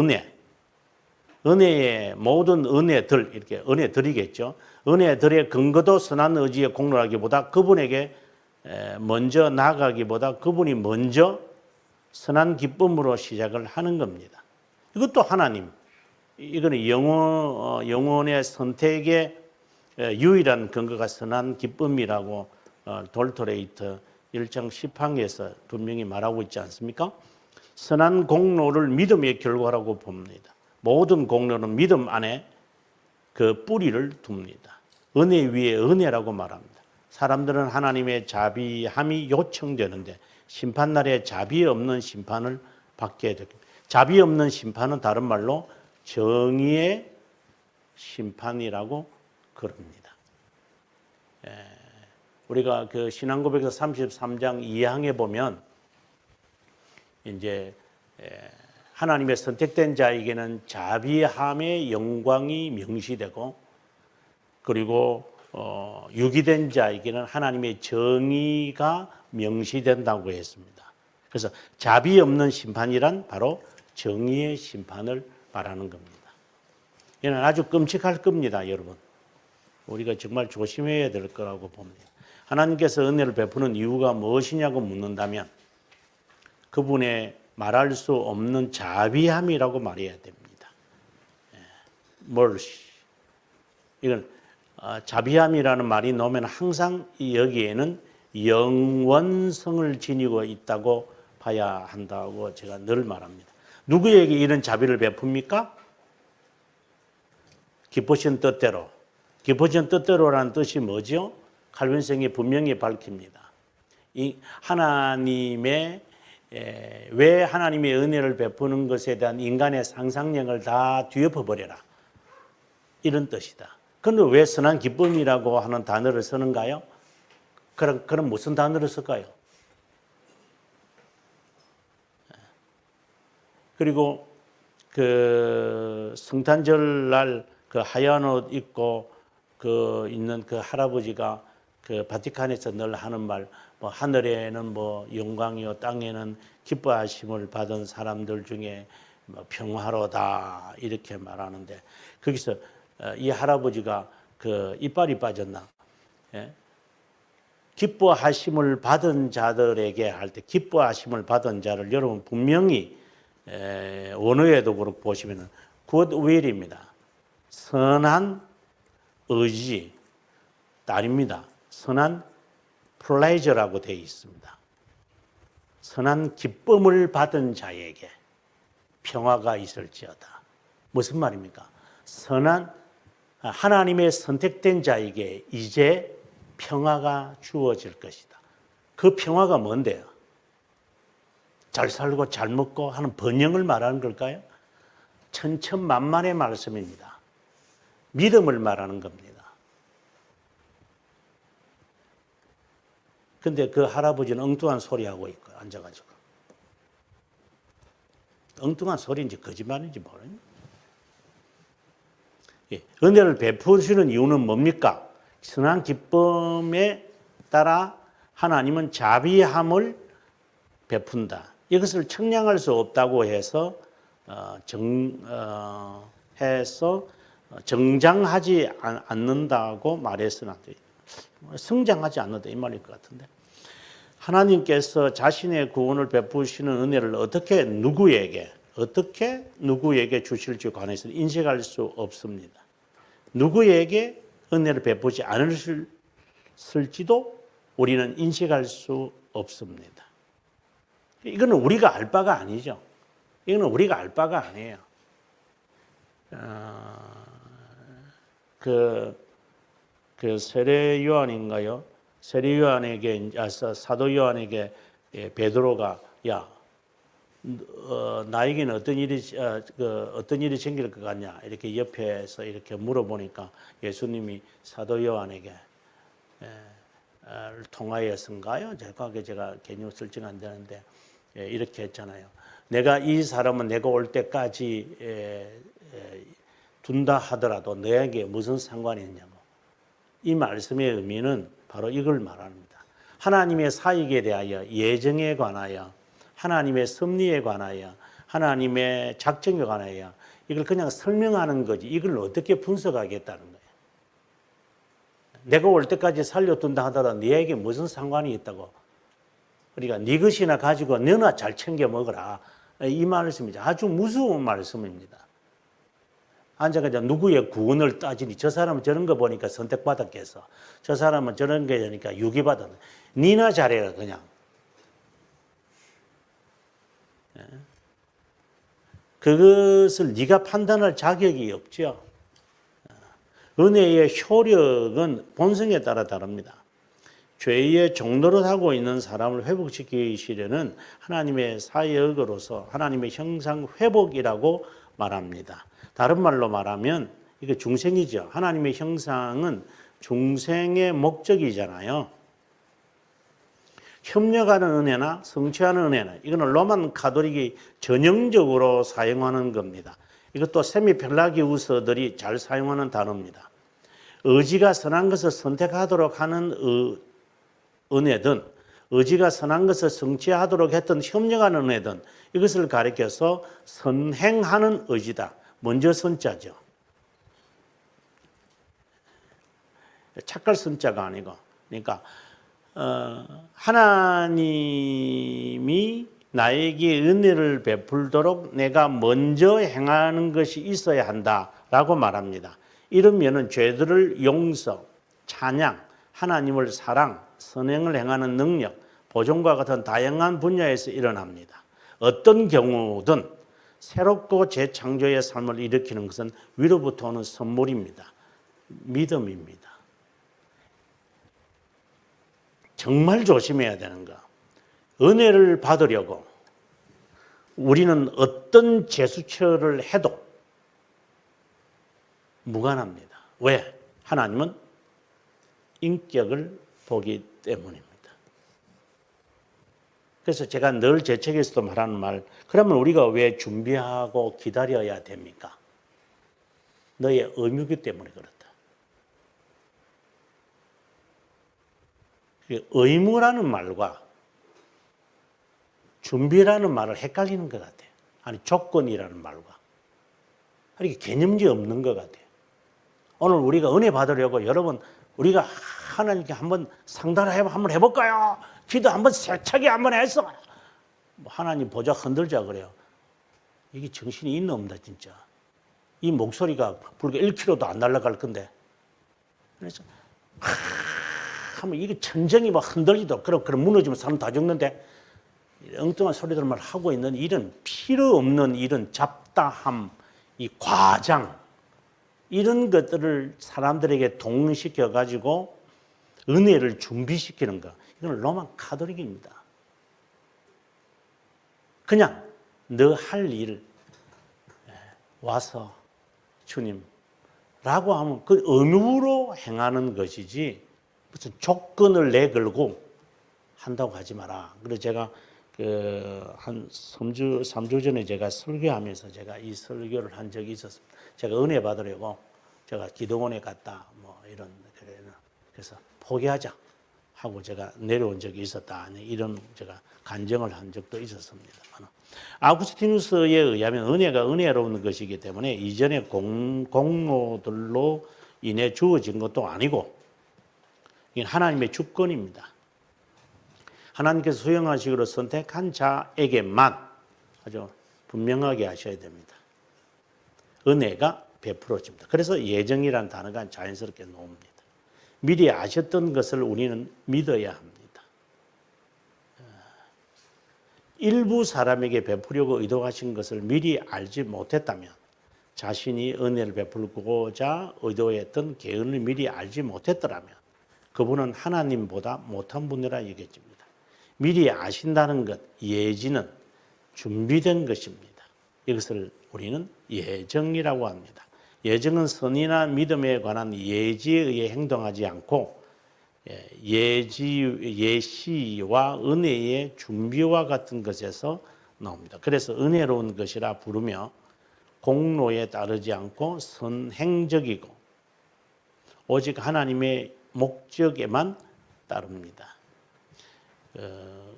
은혜의 모든 은혜들, 이렇게 은혜들이겠죠. 은혜들의 근거도 선한 의지의 공로라기보다 그분에게 먼저 나아가기보다 그분이 먼저 선한 기쁨으로 시작을 하는 겁니다. 이것도 하나님, 이거는 영혼의 선택의 유일한 근거가 선한 기쁨이라고 돌토레이터 1장 10항에서 분명히 말하고 있지 않습니까? 선한 공로를 믿음의 결과라고 봅니다. 모든 공로는 믿음 안에 그 뿌리를 둡니다. 은혜 위에 은혜라고 말합니다. 사람들은 하나님의 자비함이 요청되는데 심판날에 자비 없는 심판을 받게 됩니다. 자비 없는 심판은 다른 말로 정의의 심판이라고 그럽니다. 우리가 그 신앙고백서 33장 2항에 보면 이제 하나님의 선택된 자에게는 자비함의 영광이 명시되고, 그리고 유기된 자에게는 하나님의 정의가 명시된다고 했습니다. 그래서 자비 없는 심판이란 바로 정의의 심판을 말하는 겁니다. 이는 아주 끔찍할 겁니다, 여러분. 우리가 정말 조심해야 될 거라고 봅니다. 하나님께서 은혜를 베푸는 이유가 무엇이냐고 묻는다면 그분의 말할 수 없는 자비함이라고 말해야 됩니다. mercy. 이건 자비함이라는 말이 나오면 항상 여기에는 영원성을 지니고 있다고 하야 한다고 제가 늘 말합니다. 누구에게 이런 자비를 베풉니까? 기쁘신 뜻대로. 기쁘신 뜻대로라는 뜻이 뭐죠? 칼빈성이 분명히 밝힙니다. 이 하나님의 왜 하나님의 은혜를 베푸는 것에 대한 인간의 상상력을 다 뒤엎어버려라. 이런 뜻이다. 그런데 왜 선한 기쁨이라고 하는 단어를 쓰는가요? 그럼 무슨 단어를 쓸까요? 그리고 그 성탄절 날 그 하얀 옷 입고 그 있는 그 할아버지가 그 바티칸에서 늘 하는 말, 뭐 하늘에는 뭐 영광이요 땅에는 기뻐하심을 받은 사람들 중에 뭐 평화로다 이렇게 말하는데 거기서 이 할아버지가 그 이빨이 빠졌나? 예? 기뻐하심을 받은 자들에게 할 때 기뻐하심을 받은 자를 여러분 분명히 원어에도 그렇고 보시면은 good will입니다. 선한 의지 아닙니다. 선한 pleasure라고 되어 있습니다. 선한 기쁨을 받은 자에게 평화가 있을지어다. 무슨 말입니까? 선한 하나님의 선택된 자에게 이제 평화가 주어질 것이다. 그 평화가 뭔데요? 잘 살고 잘 먹고 하는 번영을 말하는 걸까요? 천천만만의 말씀입니다. 믿음을 말하는 겁니다. 근데 그 할아버지는 엉뚱한 소리 하고 있고 앉아가지고 엉뚱한 소리인지 거짓말인지 모르겠네. 예, 은혜를 베푸시는 이유는 뭡니까? 선한 기쁨에 따라 하나님은 자비함을 베푼다. 이것을 청량할 수 없다고 해서 정장하지 않는다고 말해서는 안 돼요. 성장하지 않는다 이 말일 것 같은데 하나님께서 자신의 구원을 베푸시는 은혜를 어떻게 누구에게 주실지 관해서 인식할 수 없습니다. 누구에게 은혜를 베푸지 않으실지도 우리는 인식할 수 없습니다. 이거는 우리가 알 바가 아니죠. 이거는 우리가 알 바가 아니에요. 그 세례 요한인가요? 세례 요한에게 사도 요한에게 베드로가 야 나에게는 어떤 일이 생길 것 같냐 이렇게 옆에서 이렇게 물어보니까 예수님이 사도 요한에게 통하였은가요? 정확하게 제가 개념 설정 안 되는데 이렇게 했잖아요. 내가 이 사람은 내가 올 때까지 둔다 하더라도 너에게 무슨 상관이 있냐고. 이 말씀의 의미는 바로 이걸 말합니다. 하나님의 사역에 대하여 예정에 관하여 하나님의 섭리에 관하여 하나님의 작정에 관하여 이걸 그냥 설명하는 거지 이걸 어떻게 분석하겠다는 거예요. 내가 올 때까지 살려둔다 하더라도 너에게 무슨 상관이 있다고. 그러니까 네 것이나 가지고 너나 잘 챙겨 먹어라. 이 말씀이죠. 아주 무서운 말씀입니다. 앉아가지고 누구의 구원을 따지니 저 사람은 저런 거 보니까 선택받았겠어. 저 사람은 저런 게 되니까 유기받았네. 니나 잘해라 그냥. 그것을 네가 판단할 자격이 없죠. 은혜의 효력은 본성에 따라 다릅니다. 죄의 종노릇 하고 있는 사람을 회복시키시려는 하나님의 사역으로서 하나님의 형상 회복이라고 말합니다. 다른 말로 말하면 이게 중생이죠. 하나님의 형상은 중생의 목적이잖아요. 협력하는 은혜나 성취하는 은혜나 이거는 로만 가톨릭이 전형적으로 사용하는 겁니다. 이것도 세미펠라기우스들이 잘 사용하는 단어입니다. 의지가 선한 것을 선택하도록 하는 은혜든 의지가 선한 것을 성취하도록 했던 협력하는 은혜든 이것을 가리켜서 선행하는 의지다. 먼저 선자죠. 착할 선자가 아니고 그러니까 하나님이 나에게 은혜를 베풀도록 내가 먼저 행하는 것이 있어야 한다라고 말합니다. 이러면은 죄들을 용서, 찬양, 하나님을 사랑, 선행을 행하는 능력, 보존과 같은 다양한 분야에서 일어납니다. 어떤 경우든 새롭고 재창조의 삶을 일으키는 것은 위로부터 오는 선물입니다. 믿음입니다. 정말 조심해야 되는 거. 은혜를 받으려고 우리는 어떤 제스처를 해도 무관합니다. 왜? 하나님은 인격을 보기 때문입니다. 그래서 제가 늘 제 책에서도 말하는 말, 그러면 우리가 왜 준비하고 기다려야 됩니까? 너의 의무이기 때문에 그렇다. 의무라는 말과 준비라는 말을 헷갈리는 것 같아요. 아니, 조건이라는 말과. 이게 개념이 없는 것 같아요. 오늘 우리가 은혜 받으려고 여러분, 우리가 하나님께 한번 상달을 한번 해볼까요? 기도 한번 세차게 한번 해서 하나님 보자 흔들자 그래요. 이게 정신이 있나 없나 진짜. 이 목소리가 불과 1km도 안 날아갈 건데. 그래서 하면 이게 천정이 막 흔들리도 그럼 무너지면 사람 다 죽는데 엉뚱한 소리들만 하고 있는 이런 필요 없는 이런 잡다함, 이 과장 이런 것들을 사람들에게 동시켜 가지고 은혜를 준비시키는 것, 이건 로만 카톨릭입니다. 그냥 너 할 일 와서 주님 라고 하면 그 의무로 행하는 것이지 무슨 조건을 내걸고 한다고 하지 마라. 그래서 제가 한 3주 전에 제가 설교하면서 제가 이 설교를 한 적이 있었습니다. 제가 은혜 받으려고 제가 기도원에 갔다 뭐 이런 그래서 포기하자 하고 제가 내려온 적이 있었다. 이런 제가 간증을 한 적도 있었습니다. 아구스티누스에 의하면 은혜가 은혜로운 것이기 때문에 이전에 공로들로 인해 주어진 것도 아니고 이건 하나님의 주권입니다. 하나님께서 수용하시기로 선택한 자에게만 아주 분명하게 하셔야 됩니다. 은혜가 베풀어집니다. 그래서 예정이라는 단어가 자연스럽게 나옵니다. 미리 아셨던 것을 우리는 믿어야 합니다. 일부 사람에게 베푸려고 의도하신 것을 미리 알지 못했다면 자신이 은혜를 베풀고자 의도했던 계획을 미리 알지 못했더라면 그분은 하나님보다 못한 분이라 얘기했습니다. 미리 아신다는 것, 예지는 준비된 것입니다. 이것을 우리는 예정이라고 합니다. 예정은 선이나 믿음에 관한 예지에 의해 행동하지 않고 예시와 은혜의 준비와 같은 것에서 나옵니다. 그래서 은혜로운 것이라 부르며 공로에 따르지 않고 선행적이고 오직 하나님의 목적에만 따릅니다.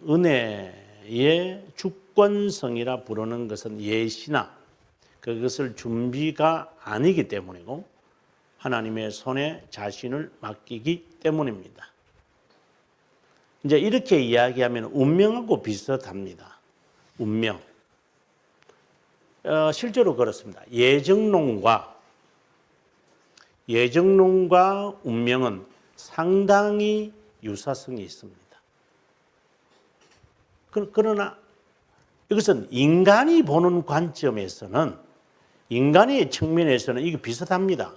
은혜의 주권성이라 부르는 것은 예시나 그것을 준비가 아니기 때문이고 하나님의 손에 자신을 맡기기 때문입니다. 이제 이렇게 이야기하면 운명하고 비슷합니다. 운명. 실제로 그렇습니다. 예정론과 운명은 상당히 유사성이 있습니다. 그러나 이것은 인간이 보는 관점에서는, 인간의 측면에서는 이게 비슷합니다.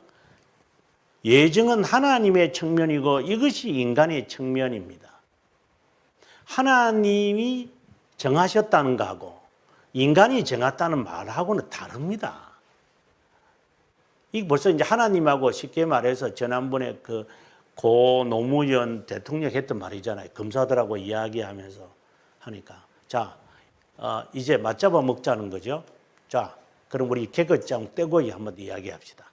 예정은 하나님의 측면이고 이것이 인간의 측면입니다. 하나님이 정하셨다는 것하고 인간이 정했다는 말하고는 다릅니다. 이게 벌써 이제 하나님하고 쉽게 말해서 지난번에 고 노무현 대통령 했던 말이잖아요. 검사들하고 이야기하면서 하니까 자, 이제 맞잡아 먹자는 거죠. 자, 그럼 우리 개그장 떼고 한번 이야기합시다.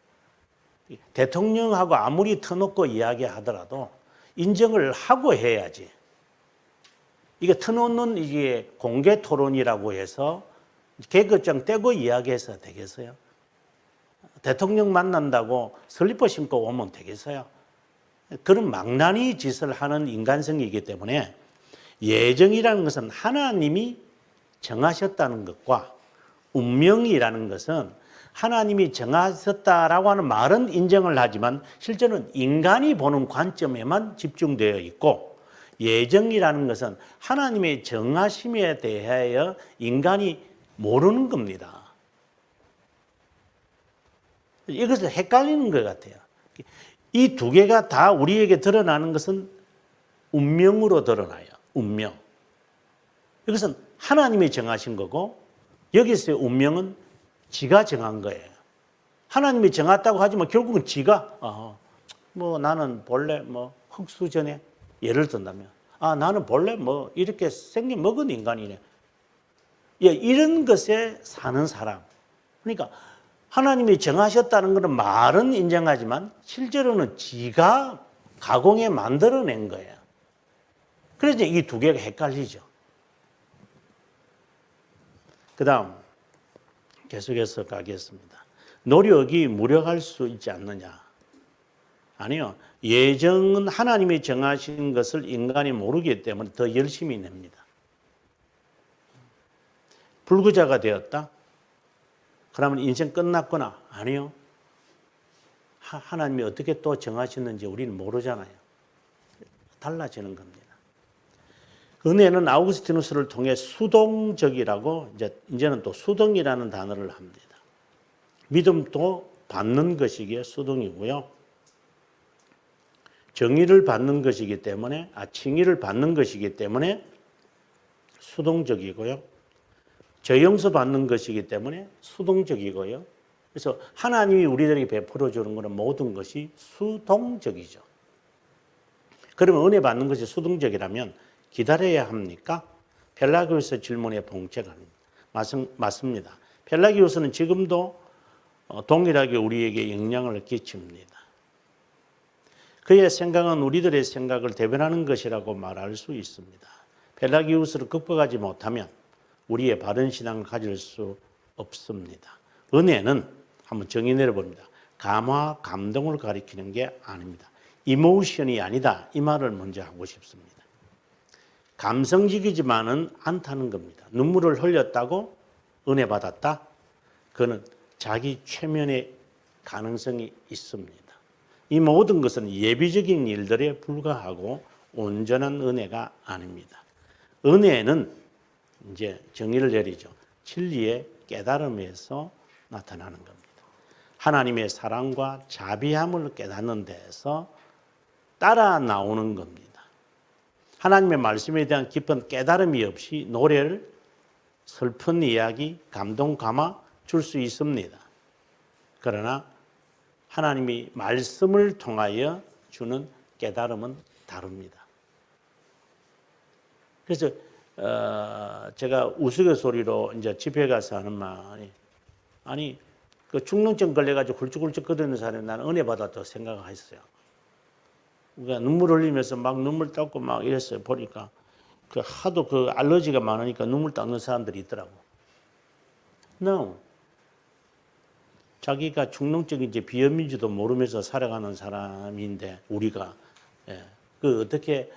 대통령하고 아무리 터놓고 이야기하더라도 인정을 하고 해야지. 이게 터놓는 이게 공개 토론이라고 해서 개그장 떼고 이야기해서 되겠어요? 대통령 만난다고 슬리퍼 신고 오면 되겠어요? 그런 망나니 짓을 하는 인간성이기 때문에 예정이라는 것은 하나님이 정하셨다는 것과 운명이라는 것은 하나님이 정하셨다라고 하는 말은 인정을 하지만 실제는 인간이 보는 관점에만 집중되어 있고 예정이라는 것은 하나님의 정하심에 대하여 인간이 모르는 겁니다. 이것을 헷갈리는 것 같아요. 이 두 개가 다 우리에게 드러나는 것은 운명으로 드러나요. 운명. 이것은 하나님이 정하신 거고 여기서의 운명은 지가 정한 거예요. 하나님이 정했다고 하지만 결국은 지가 뭐 나는 본래 뭐 흙수저네. 예를 든다면 나는 본래 뭐 이렇게 생긴 먹은 인간이네. 예, 이런 것에 사는 사람. 그러니까 하나님이 정하셨다는 것은 말은 인정하지만 실제로는 지가 가공해 만들어낸 거예요. 그래서 이 두 개가 헷갈리죠. 그 다음 계속해서 가겠습니다. 노력이 무력할 수 있지 않느냐? 아니요. 예정은 하나님이 정하신 것을 인간이 모르기 때문에 더 열심히 냅니다. 불구자가 되었다? 그러면 인생 끝났구나? 아니요. 하나님이 어떻게 또 정하셨는지 우리는 모르잖아요. 달라지는 겁니다. 은혜는 아우구스티누스를 통해 수동적이라고 이제는 또 수동이라는 단어를 합니다. 믿음도 받는 것이기에 수동이고요. 정의를 받는 것이기 때문에 칭의를 받는 것이기 때문에 수동적이고요. 저용서 받는 것이기 때문에 수동적이고요. 그래서 하나님이 우리들에게 베풀어 주는 것은 모든 것이 수동적이죠. 그러면 은혜 받는 것이 수동적이라면 기다려야 합니까? 펠라기우스 질문에 봉체가 맞습니다. 펠라기우스는 지금도 동일하게 우리에게 영향을 끼칩니다. 그의 생각은 우리들의 생각을 대변하는 것이라고 말할 수 있습니다. 펠라기우스를 극복하지 못하면 우리의 바른 신앙을 가질 수 없습니다. 은혜는 한번 정의 내려봅니다. 감화, 감동을 가리키는 게 아닙니다. 이모션이 아니다. 이 말을 먼저 하고 싶습니다. 감성적이지만은 않다는 겁니다. 눈물을 흘렸다고 은혜 받았다? 그는 자기 최면의 가능성이 있습니다. 이 모든 것은 예비적인 일들에 불과하고 온전한 은혜가 아닙니다. 은혜는 이제 정의를 내리죠. 진리의 깨달음에서 나타나는 겁니다. 하나님의 사랑과 자비함을 깨닫는 데에서 따라 나오는 겁니다. 하나님의 말씀에 대한 깊은 깨달음이 없이 노래를 슬픈 이야기, 감동 감아 줄 수 있습니다. 그러나 하나님이 말씀을 통하여 주는 깨달음은 다릅니다. 그래서 제가 우스갯소리로 이제 집회 가서 하는 말이 아니 그 축농증 걸려가지고 훌쩍훌쩍 거리는 사람이 나는 은혜 받았다고 생각했어요. 그러니까 눈물 흘리면서 막 눈물 닦고 막 이랬어요. 보니까 그 하도 그 알러지가 많으니까 눈물 닦는 사람들이 있더라고. No. 자기가 축농증인지 비염인지도 모르면서 살아가는 사람인데 우리가 그 어떻게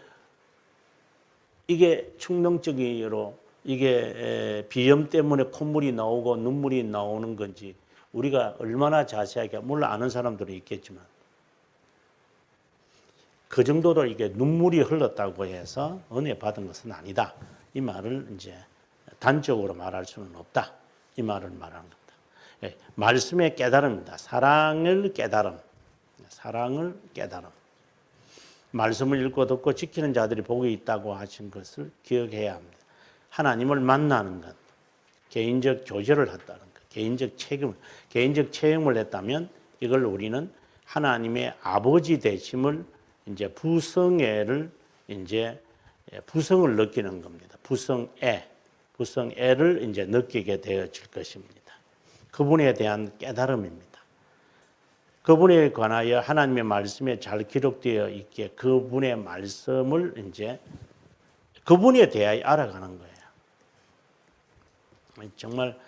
이게 축농증으로 이게 비염 때문에 콧물이 나오고 눈물이 나오는 건지 우리가 얼마나 자세하게 물론 아는 사람들은 있겠지만 그 정도로 이게 눈물이 흘렀다고 해서 은혜 받은 것은 아니다. 이 말을 이제 단적으로 말할 수는 없다. 이 말을 말하는 겁니다. 말씀의 깨달음입니다. 사랑을 깨달음. 사랑을 깨달음. 말씀을 읽고 듣고 지키는 자들이 복이 있다고 하신 것을 기억해야 합니다. 하나님을 만나는 것, 개인적 교제를 했다는 것, 개인적 체험을 했다면 이걸 우리는 하나님의 아버지 되심을 이제 부성애를 느끼는 겁니다. 부성애를 이제 느끼게 되어질 것입니다. 그분에 대한 깨달음입니다. 그분에 관하여 하나님의 말씀에 잘 기록되어 있기에 그분의 말씀을 이제 그분에 대하여 알아가는 거예요. 정말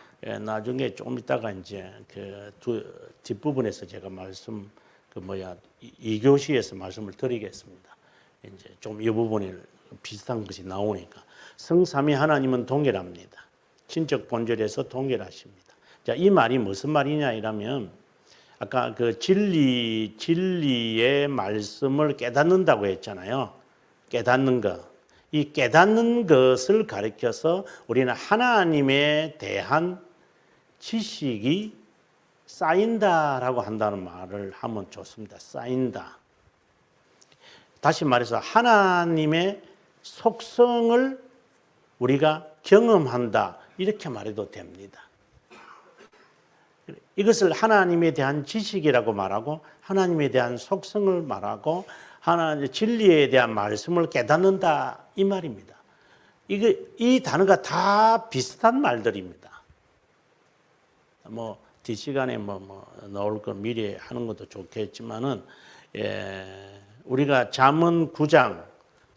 나중에 조금 있다가 이제 그 뒷부분에서 제가 말씀 2교시에서 말씀을 드리겠습니다. 이제 좀 이 부분에 비슷한 것이 나오니까 성삼위 하나님은 동일합니다. 신적 본질에서 동일하십니다. 자, 이 말이 무슨 말이냐 이라면 아까 그 진리의 말씀을 깨닫는다고 했잖아요. 깨닫는 것. 이 깨닫는 것을 가리켜서 우리는 하나님에 대한 지식이 쌓인다라고 한다는 말을 하면 좋습니다. 쌓인다. 다시 말해서 하나님의 속성을 우리가 경험한다. 이렇게 말해도 됩니다. 이것을 하나님에 대한 지식이라고 말하고 하나님에 대한 속성을 말하고 하나님의 진리에 대한 말씀을 깨닫는다 이 말입니다. 이 단어가 다 비슷한 말들입니다. 뭐 뒷시간에 나올 거 미리 하는 것도 좋겠지만은 우리가 잠언 9장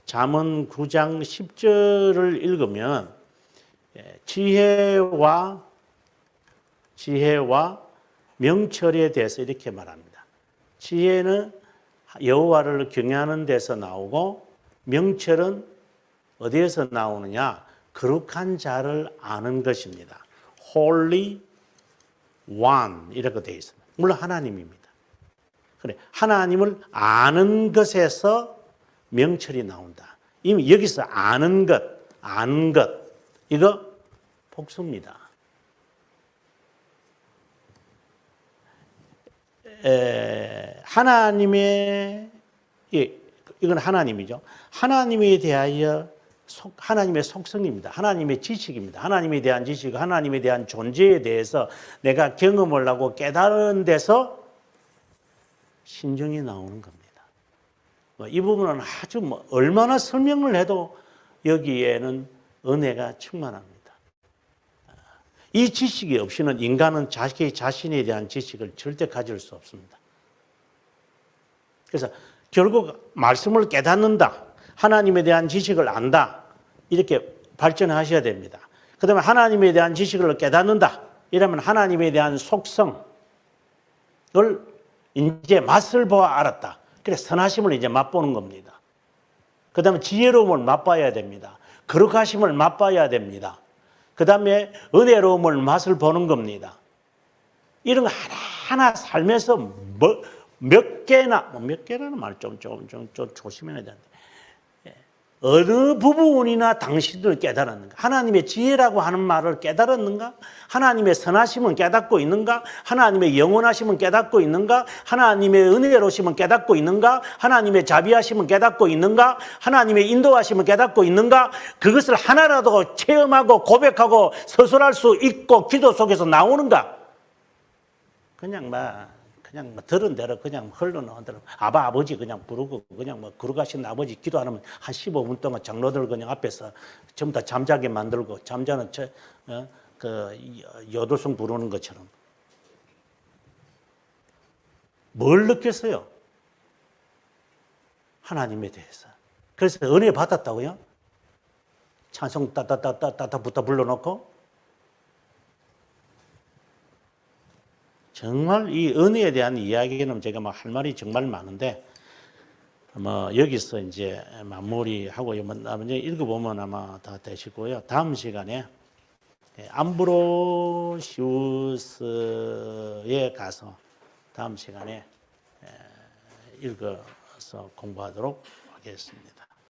10절을 읽으면 지혜와 명철에 대해서 이렇게 말합니다. 지혜는 여호와를 경외하는 데서 나오고 명철은 어디에서 나오느냐? 거룩한 자를 아는 것입니다. Holy One 이렇게 되어 있습니다. 물론 하나님입니다. 그래, 하나님을 아는 것에서 명철이 나온다. 이미 여기서 아는 것 이거 복수입니다. 하나님의 이건 하나님이죠. 하나님에 대하여 하나님의 속성입니다. 하나님의 지식입니다. 하나님에 대한 지식, 하나님에 대한 존재에 대해서 내가 경험을 하고 깨달은 데서 신정이 나오는 겁니다. 이 부분은 아주 얼마나 설명을 해도 여기에는 은혜가 충만합니다. 이 지식이 없이는 인간은 자기 자신에 대한 지식을 절대 가질 수 없습니다. 그래서 결국 말씀을 깨닫는다, 하나님에 대한 지식을 안다, 이렇게 발전하셔야 됩니다. 그 다음에 하나님에 대한 지식을 깨닫는다, 이러면 하나님에 대한 속성을 이제 맛을 보아 알았다. 그래서 선하심을 이제 맛보는 겁니다. 그 다음에 지혜로움을 맛봐야 됩니다. 거룩하심을 맛봐야 됩니다. 그 다음에 은혜로움을 맛을 보는 겁니다. 이런 거 하나하나 살면서 몇 개라는 말 좀 조심해야 되는데, 어느 부분이나 당신들 깨달았는가? 하나님의 지혜라고 하는 말을 깨달았는가? 하나님의 선하심은 깨닫고 있는가? 하나님의 영원하심은 깨닫고 있는가? 하나님의 은혜로우심은 깨닫고 있는가? 하나님의 자비하심은 깨닫고 있는가? 하나님의 인도하심은 깨닫고 있는가? 그것을 하나라도 체험하고 고백하고 서술할 수 있고 기도 속에서 나오는가? 그냥 들은 대로 그냥 흘러나온 대로 아버지 그냥 부르고 그냥 거룩하신 아버지 기도하면 한 15분 동안 장로들 그냥 앞에서 전부 다 잠자게 만들고 잠자는 여돌송 부르는 것처럼 뭘 느꼈어요? 하나님에 대해서. 그래서 은혜 받았다고요? 찬송 따따따따따부터 불러놓고 정말 이 은혜에 대한 이야기는 제가 할 말이 정말 많은데 여기서 이제 마무리하고 나머지 읽어보면 아마 다 되시고요. 다음 시간에 암브로시우스에 가서 다음 시간에 읽어서 공부하도록 하겠습니다.